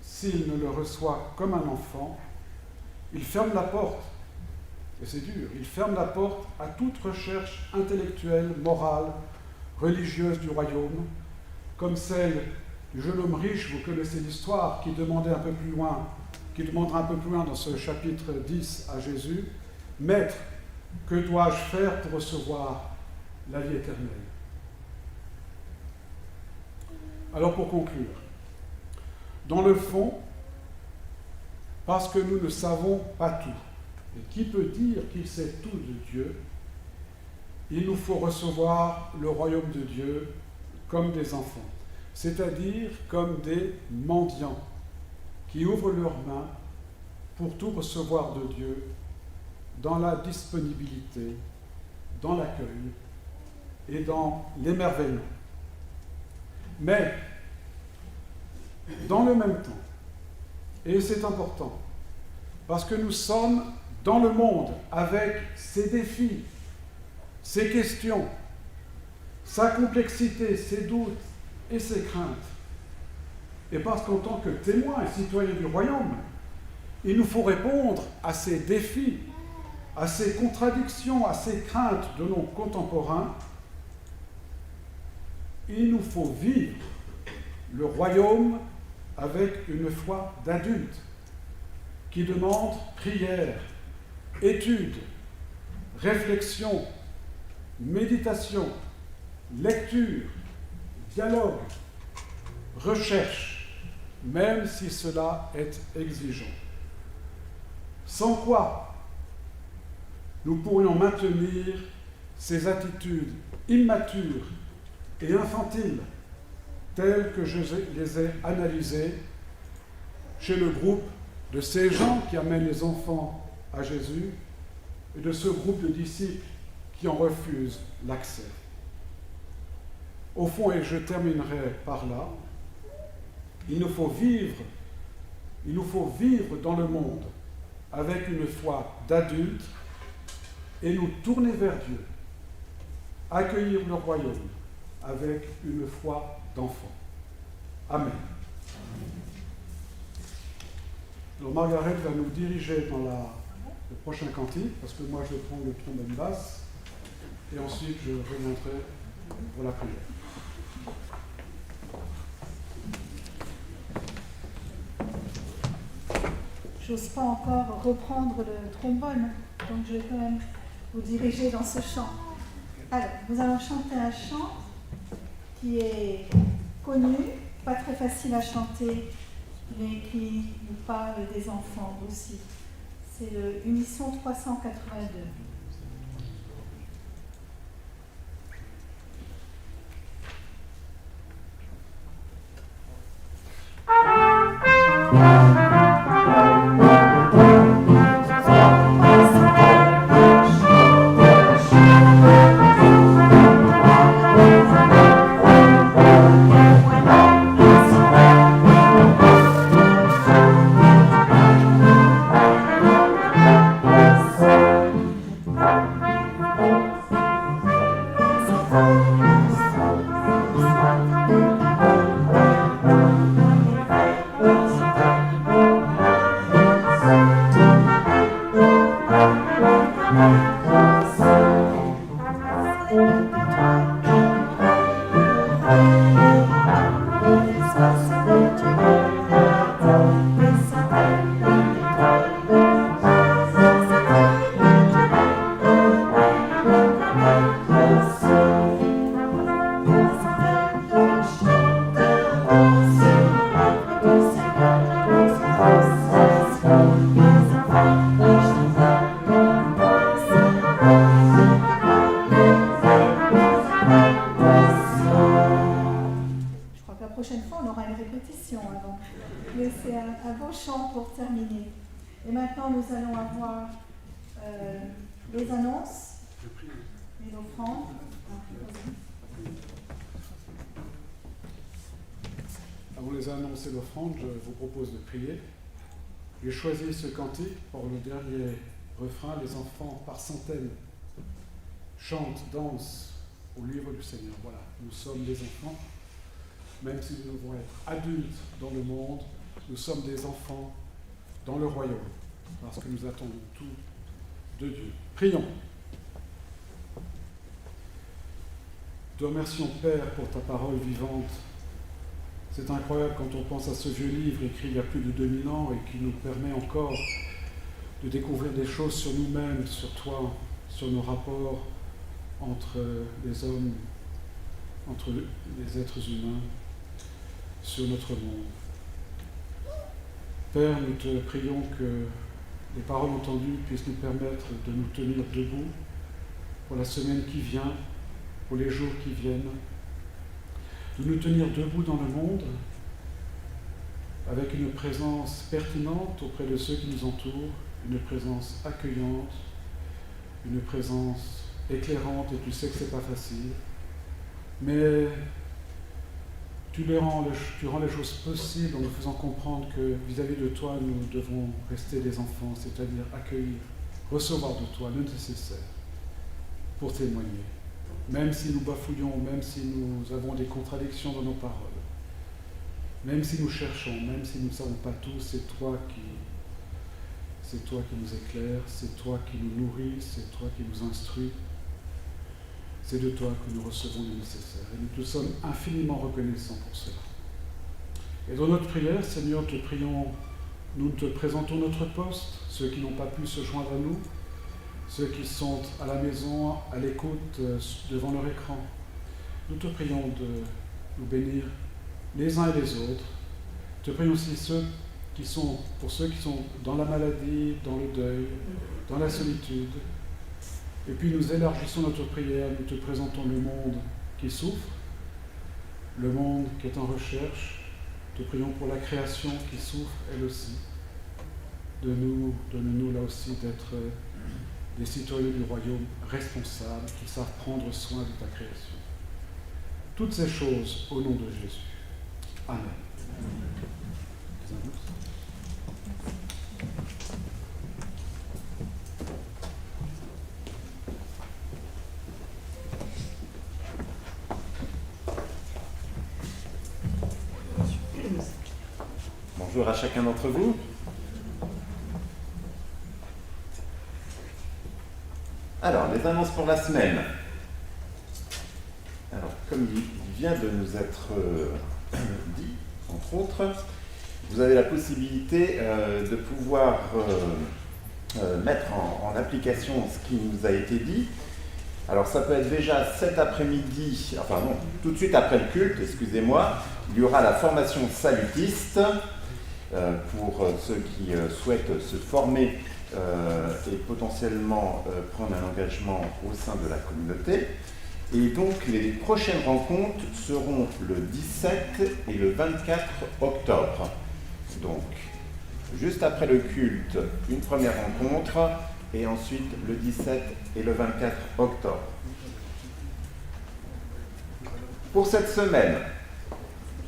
s'il ne le reçoit comme un enfant, il ferme la porte, et c'est dur, il ferme la porte à toute recherche intellectuelle, morale, religieuse du royaume, comme celle du jeune homme riche, vous connaissez l'histoire, qui demandera un peu plus loin dans ce chapitre 10 à Jésus, « Maître, que dois-je faire pour recevoir la vie éternelle ?» Alors pour conclure, dans le fond, parce que nous ne savons pas tout, et qui peut dire qu'il sait tout de Dieu, il nous faut recevoir le royaume de Dieu comme des enfants, c'est-à-dire comme des mendiants qui ouvrent leurs mains pour tout recevoir de Dieu dans la disponibilité, dans l'accueil et dans l'émerveillement. Mais, dans le même temps, et c'est important, parce que nous sommes dans le monde avec ses défis, ses questions, sa complexité, ses doutes et ses craintes, et parce qu'en tant que témoins et citoyens du royaume, il nous faut répondre à ces défis, à ces contradictions, à ces craintes de nos contemporains. Il nous faut vivre le royaume avec une foi d'adulte qui demande prière, étude, réflexion, méditation, lecture, dialogue, recherche, même si cela est exigeant. Sans quoi nous pourrions maintenir ces attitudes immatures et infantiles telles que je les ai analysées chez le groupe de ces gens qui amènent les enfants à Jésus et de ce groupe de disciples qui en refusent l'accès. Au fond, et je terminerai par là, il nous faut vivre dans le monde avec une foi d'adulte et nous tourner vers Dieu, accueillir le royaume avec une foi d'enfant. Amen. Alors Margaret va nous diriger dans le prochain cantique, parce que moi je vais prendre le trombone basse, et ensuite je reviendrai pour la prière. J'ose pas encore reprendre le trombone, donc je vais quand même vous diriger dans ce chant. Alors, nous allons chanter un chant qui est connu, pas très facile à chanter, mais qui nous parle des enfants aussi. C'est le Unisson 382. Et maintenant, nous allons avoir les annonces, les offrandes. Avant les annonces et l'offrande, je vous propose de prier. J'ai choisi ce cantique pour le dernier refrain. Les enfants par centaines chantent, dansent au livre du Seigneur. Voilà, nous sommes des enfants. Même si nous devons être adultes dans le monde, nous sommes des enfants dans le royaume, parce que nous attendons tout de Dieu. Prions. Te remercions, Père, pour ta parole vivante. C'est incroyable quand on pense à ce vieux livre écrit il y a plus de 2000 ans et qui nous permet encore de découvrir des choses sur nous-mêmes, sur toi, sur nos rapports entre les hommes, entre les êtres humains, sur notre monde. Père, nous te prions que les paroles entendues puissent nous permettre de nous tenir debout pour la semaine qui vient, pour les jours qui viennent, de nous tenir debout dans le monde avec une présence pertinente auprès de ceux qui nous entourent, une présence accueillante, une présence éclairante, et tu sais que ce n'est pas facile, mais tu rends les choses possibles en nous faisant comprendre que vis-à-vis de toi, nous devons rester des enfants, c'est-à-dire accueillir, recevoir de toi le nécessaire pour témoigner. Même si nous bafouillons, même si nous avons des contradictions dans nos paroles, même si nous cherchons, même si nous ne savons pas tout, c'est toi c'est toi qui nous éclaires, c'est toi qui nous nourris, c'est toi qui nous instruis. C'est de toi que nous recevons le nécessaire. Et nous te sommes infiniment reconnaissants pour cela. Et dans notre prière, Seigneur, te prions, nous te présentons notre poste, ceux qui n'ont pas pu se joindre à nous, ceux qui sont à la maison, à l'écoute, devant leur écran. Nous te prions de nous bénir les uns et les autres. Te prions aussi pour ceux qui sont dans la maladie, dans le deuil, dans la solitude. Et puis nous élargissons notre prière, nous te présentons le monde qui souffre, le monde qui est en recherche. Te prions pour la création qui souffre elle aussi. Donne-nous là aussi d'être des citoyens du royaume responsables qui savent prendre soin de ta création. Toutes ces choses au nom de Jésus. Amen. Bonjour à chacun d'entre vous. Alors, les annonces pour la semaine. Alors, comme il vient de nous être dit, entre autres, vous avez la possibilité de pouvoir mettre en application ce qui nous a été dit. Alors, ça peut être déjà cet après-midi, enfin non, tout de suite après le culte, excusez-moi, il y aura la formation salutiste pour ceux qui souhaitent se former et potentiellement prendre un engagement au sein de la communauté. Et donc les prochaines rencontres seront le 17 et le 24 octobre. Donc, juste après le culte, une première rencontre, et ensuite le 17 et le 24 octobre. Pour cette semaine,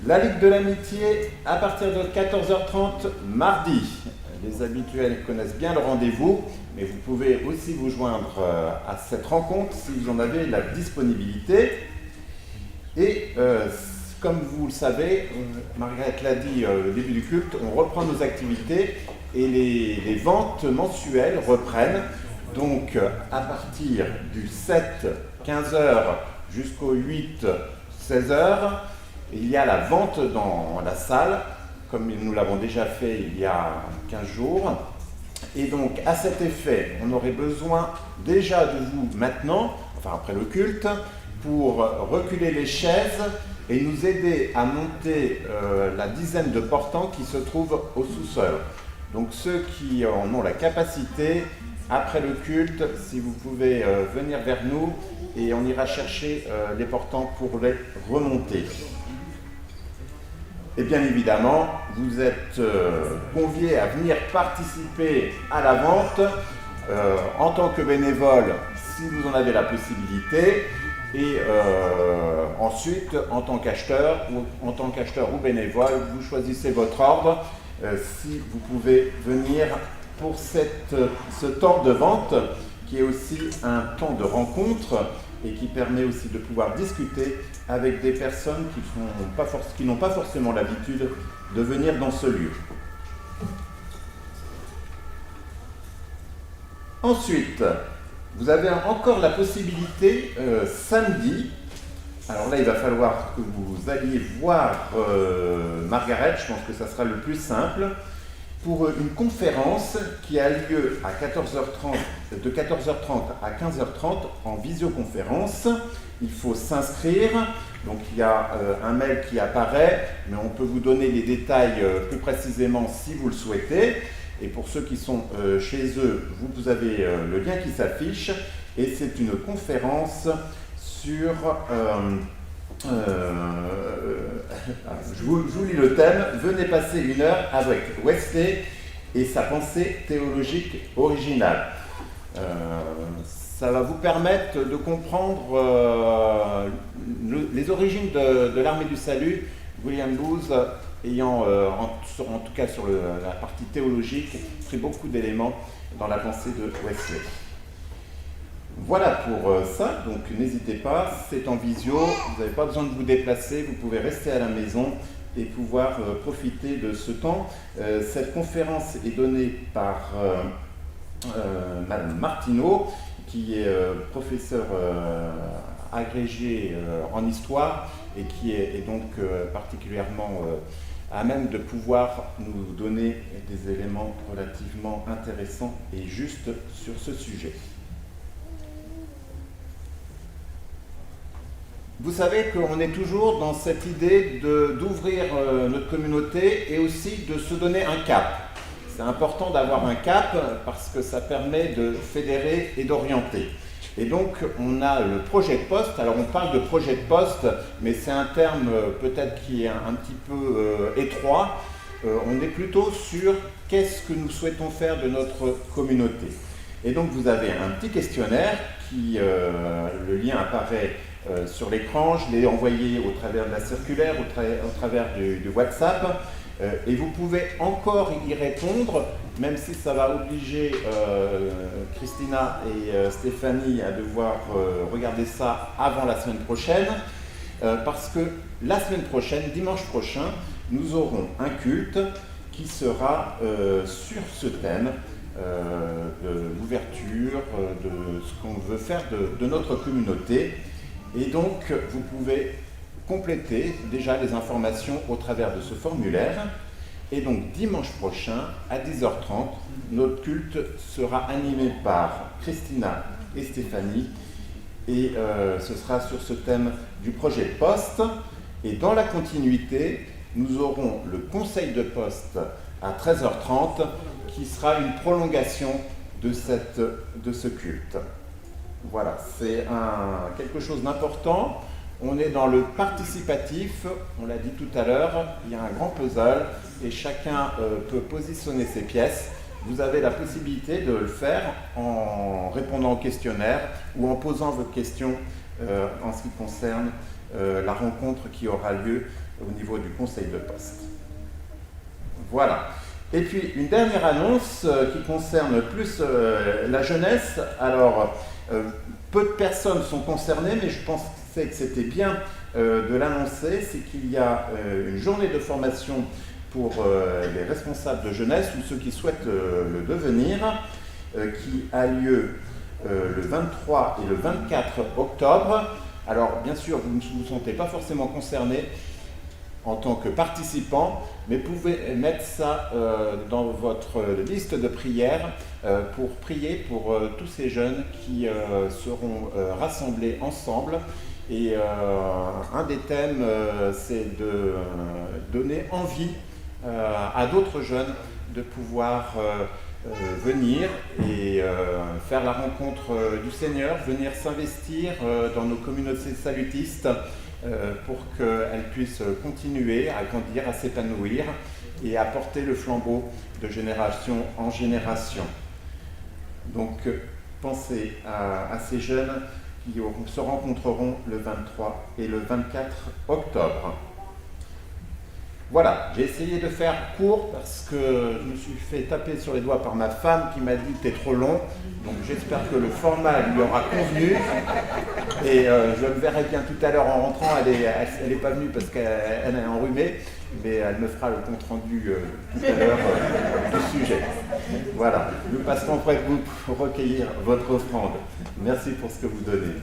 la Ligue de l'Amitié à partir de 14h30 mardi. Les habituels connaissent bien le rendez-vous, mais vous pouvez aussi vous joindre à cette rencontre si vous en avez la disponibilité. Et comme vous le savez, Margaret l'a dit au début du culte, on reprend nos activités et les ventes mensuelles reprennent. Donc à partir du 7, 15h jusqu'au 8, 16h, il y a la vente dans la salle, comme nous l'avons déjà fait il y a 15 jours. Et donc, à cet effet, on aurait besoin déjà de vous maintenant, enfin après le culte, pour reculer les chaises et nous aider à monter la dizaine de portants qui se trouvent au sous-sol. Donc ceux qui en ont la capacité, après le culte, si vous pouvez venir vers nous et on ira chercher les portants pour les remonter. Et bien évidemment, vous êtes conviés à venir participer à la vente en tant que bénévole, si vous en avez la possibilité, et ensuite en tant qu'acheteur ou bénévole, vous choisissez votre ordre si vous pouvez venir pour ce temps de vente qui est aussi un temps de rencontre et qui permet aussi de pouvoir discuter avec des personnes qui n'ont pas forcément l'habitude de venir dans ce lieu. Ensuite, vous avez encore la possibilité samedi, alors là il va falloir que vous alliez voir Margaret, je pense que ça sera le plus simple, pour une conférence qui a lieu à 14h30, de 14h30 à 15h30 en visioconférence. Il faut s'inscrire, donc il y a un mail qui apparaît, mais on peut vous donner les détails plus précisément si vous le souhaitez. Et pour ceux qui sont chez eux, vous avez le lien qui s'affiche, et c'est une conférence sur... je vous lis le thème. Venez passer une heure avec Wesley et sa pensée théologique originale. Ça va vous permettre de comprendre les origines de l'armée du salut, William Booth ayant, en tout cas sur la partie théologique, pris beaucoup d'éléments dans la pensée de Wesley. Voilà pour ça, donc n'hésitez pas, c'est en visio, vous n'avez pas besoin de vous déplacer, vous pouvez rester à la maison et pouvoir profiter de ce temps. Cette conférence est donnée par Madame Martineau, qui est professeure agrégée en histoire et qui est donc particulièrement à même de pouvoir nous donner des éléments relativement intéressants et justes sur ce sujet. Vous savez qu'on est toujours dans cette idée d'ouvrir notre communauté et aussi de se donner un cap. C'est important d'avoir un cap parce que ça permet de fédérer et d'orienter. Et donc on a le projet de poste. Alors on parle de projet de poste, mais c'est un terme peut-être qui est un petit peu étroit. On est plutôt sur qu'est-ce que nous souhaitons faire de notre communauté. Et donc vous avez un petit questionnaire qui, le lien apparaît sur l'écran, je l'ai envoyé au travers de la circulaire, au travers du WhatsApp, et vous pouvez encore y répondre, même si ça va obliger Christina et Stéphanie à devoir regarder ça avant la semaine prochaine, parce que la semaine prochaine, dimanche prochain, nous aurons un culte qui sera sur ce thème de l'ouverture, de ce qu'on veut faire de notre communauté. Et donc, vous pouvez compléter déjà les informations au travers de ce formulaire. Et donc, dimanche prochain, à 10h30, notre culte sera animé par Christina et Stéphanie. Et ce sera sur ce thème du projet de poste. Et dans la continuité, nous aurons le conseil de poste à 13h30, qui sera une prolongation de ce culte. Voilà, c'est quelque chose d'important. On est dans le participatif, on l'a dit tout à l'heure, il y a un grand puzzle et chacun peut positionner ses pièces. Vous avez la possibilité de le faire en répondant au questionnaire ou en posant vos questions en ce qui concerne la rencontre qui aura lieu au niveau du conseil de poste. Voilà. Et puis une dernière annonce qui concerne plus la jeunesse. Alors, peu de personnes sont concernées, mais je pensais que c'était bien de l'annoncer. C'est qu'il y a une journée de formation pour les responsables de jeunesse ou ceux qui souhaitent le devenir, qui a lieu le 23 et le 24 octobre. Alors, bien sûr, vous ne vous sentez pas forcément concerné en tant que participant, mais vous pouvez mettre ça dans votre liste de prières pour prier pour tous ces jeunes qui seront rassemblés ensemble. Et un des thèmes, c'est de donner envie à d'autres jeunes de pouvoir venir et faire la rencontre du Seigneur, venir s'investir dans nos communautés salutistes, pour qu'elle puisse continuer à grandir, à s'épanouir et à porter le flambeau de génération en génération. Donc pensez à ces jeunes qui se rencontreront le 23 et le 24 octobre. Voilà, j'ai essayé de faire court parce que je me suis fait taper sur les doigts par ma femme qui m'a dit « t'es trop long ». Donc j'espère que le format lui aura convenu. Et je le verrai bien tout à l'heure en rentrant. Elle est pas venue parce qu'elle est enrhumée, mais elle me fera le compte rendu tout à l'heure du sujet. Voilà, nous passerons près de vous pour recueillir votre offrande. Merci pour ce que vous donnez.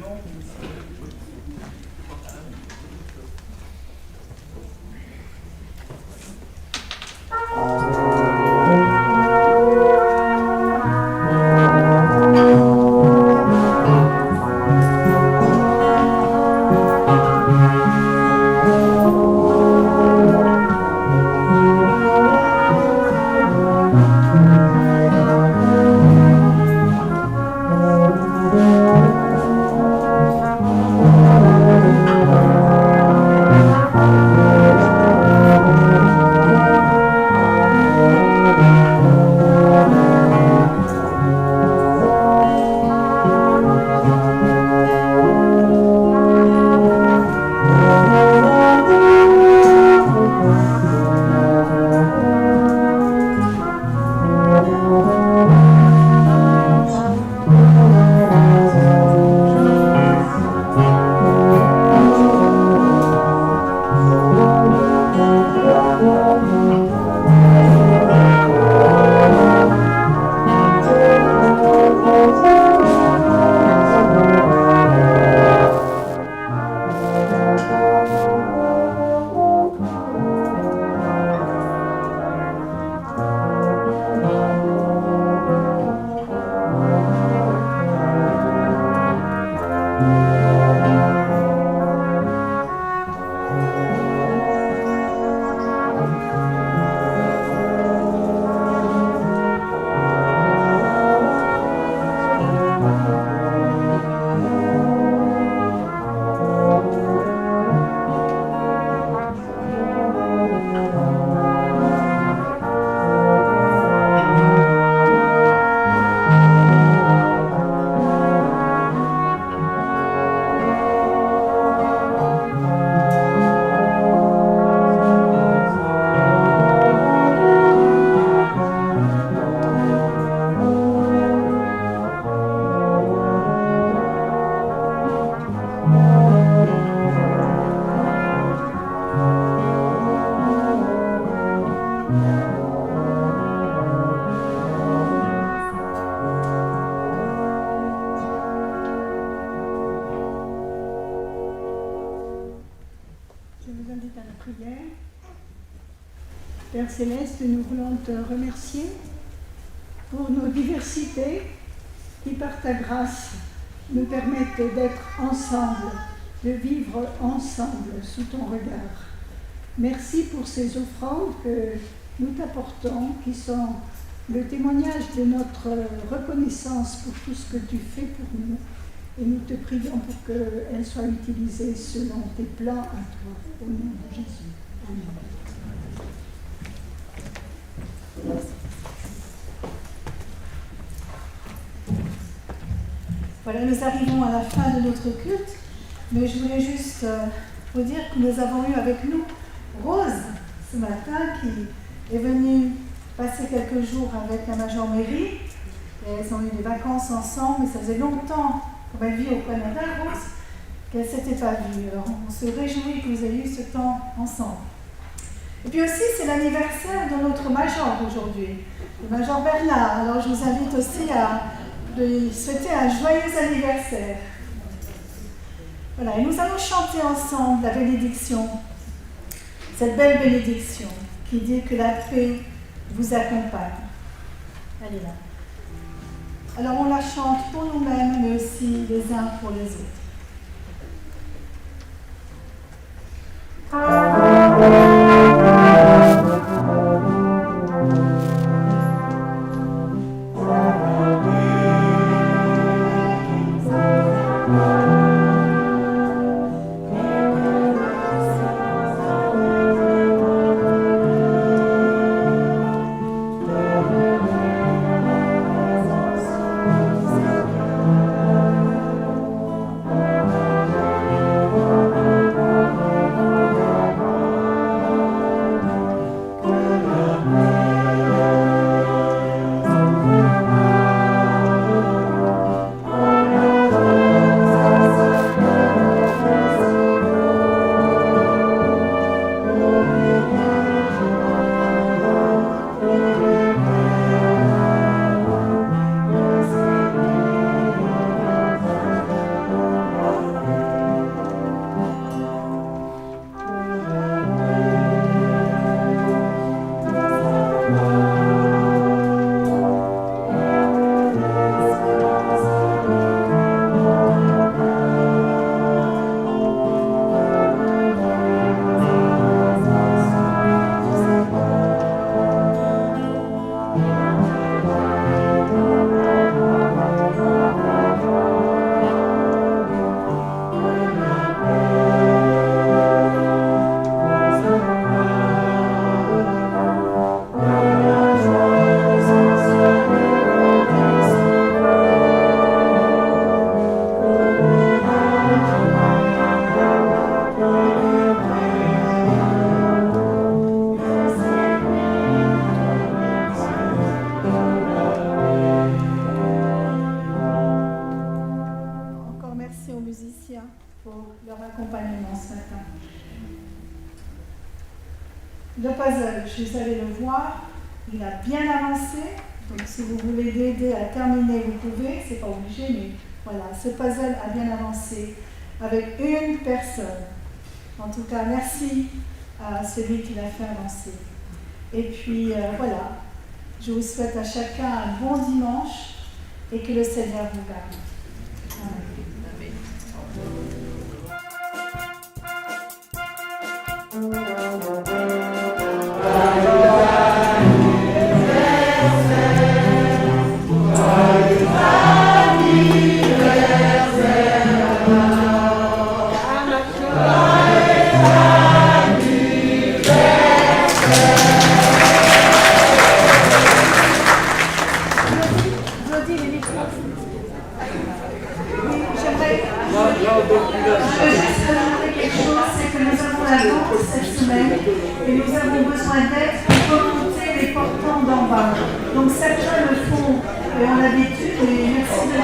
prière. Père Céleste, nous voulons te remercier pour nos diversités qui, par ta grâce, nous permettent d'être ensemble, de vivre ensemble sous ton regard. Merci pour ces offrandes que nous t'apportons, qui sont le témoignage de notre reconnaissance pour tout ce que tu fais pour nous. Et nous te prions pour qu'elles soient utilisées selon tes plans à toi, au nom de Jésus. Amen. Voilà, nous arrivons à la fin de notre culte, mais je voulais juste vous dire que nous avons eu avec nous Rose ce matin qui est venue passer quelques jours avec la Major Mary. Et elles ont eu des vacances ensemble, mais ça faisait longtemps, comme elle vit au Canada, Rose, qu'elle ne s'était pas vue. Alors on se réjouit que vous ayez eu ce temps ensemble. Et puis aussi, c'est l'anniversaire de notre Major aujourd'hui, le Major Bernard. Alors je vous invite aussi à lui souhaiter un joyeux anniversaire. Voilà, et nous allons chanter ensemble la bénédiction, cette belle bénédiction qui dit que la paix vous accompagne. Elle est là. Alors on la chante pour nous-mêmes, mais aussi les uns pour les autres. Le puzzle, vous allez le voir, il a bien avancé. Donc si vous voulez l'aider à terminer, vous pouvez, c'est pas obligé, mais voilà, ce puzzle a bien avancé avec une personne. En tout cas, merci à celui qui l'a fait avancer. Et puis voilà, je vous souhaite à chacun un bon dimanche et que le Seigneur vous garde. Amen. Et nous avons besoin d'aide pour remonter les portants d'en bas. Donc certains le font en habitude, et merci de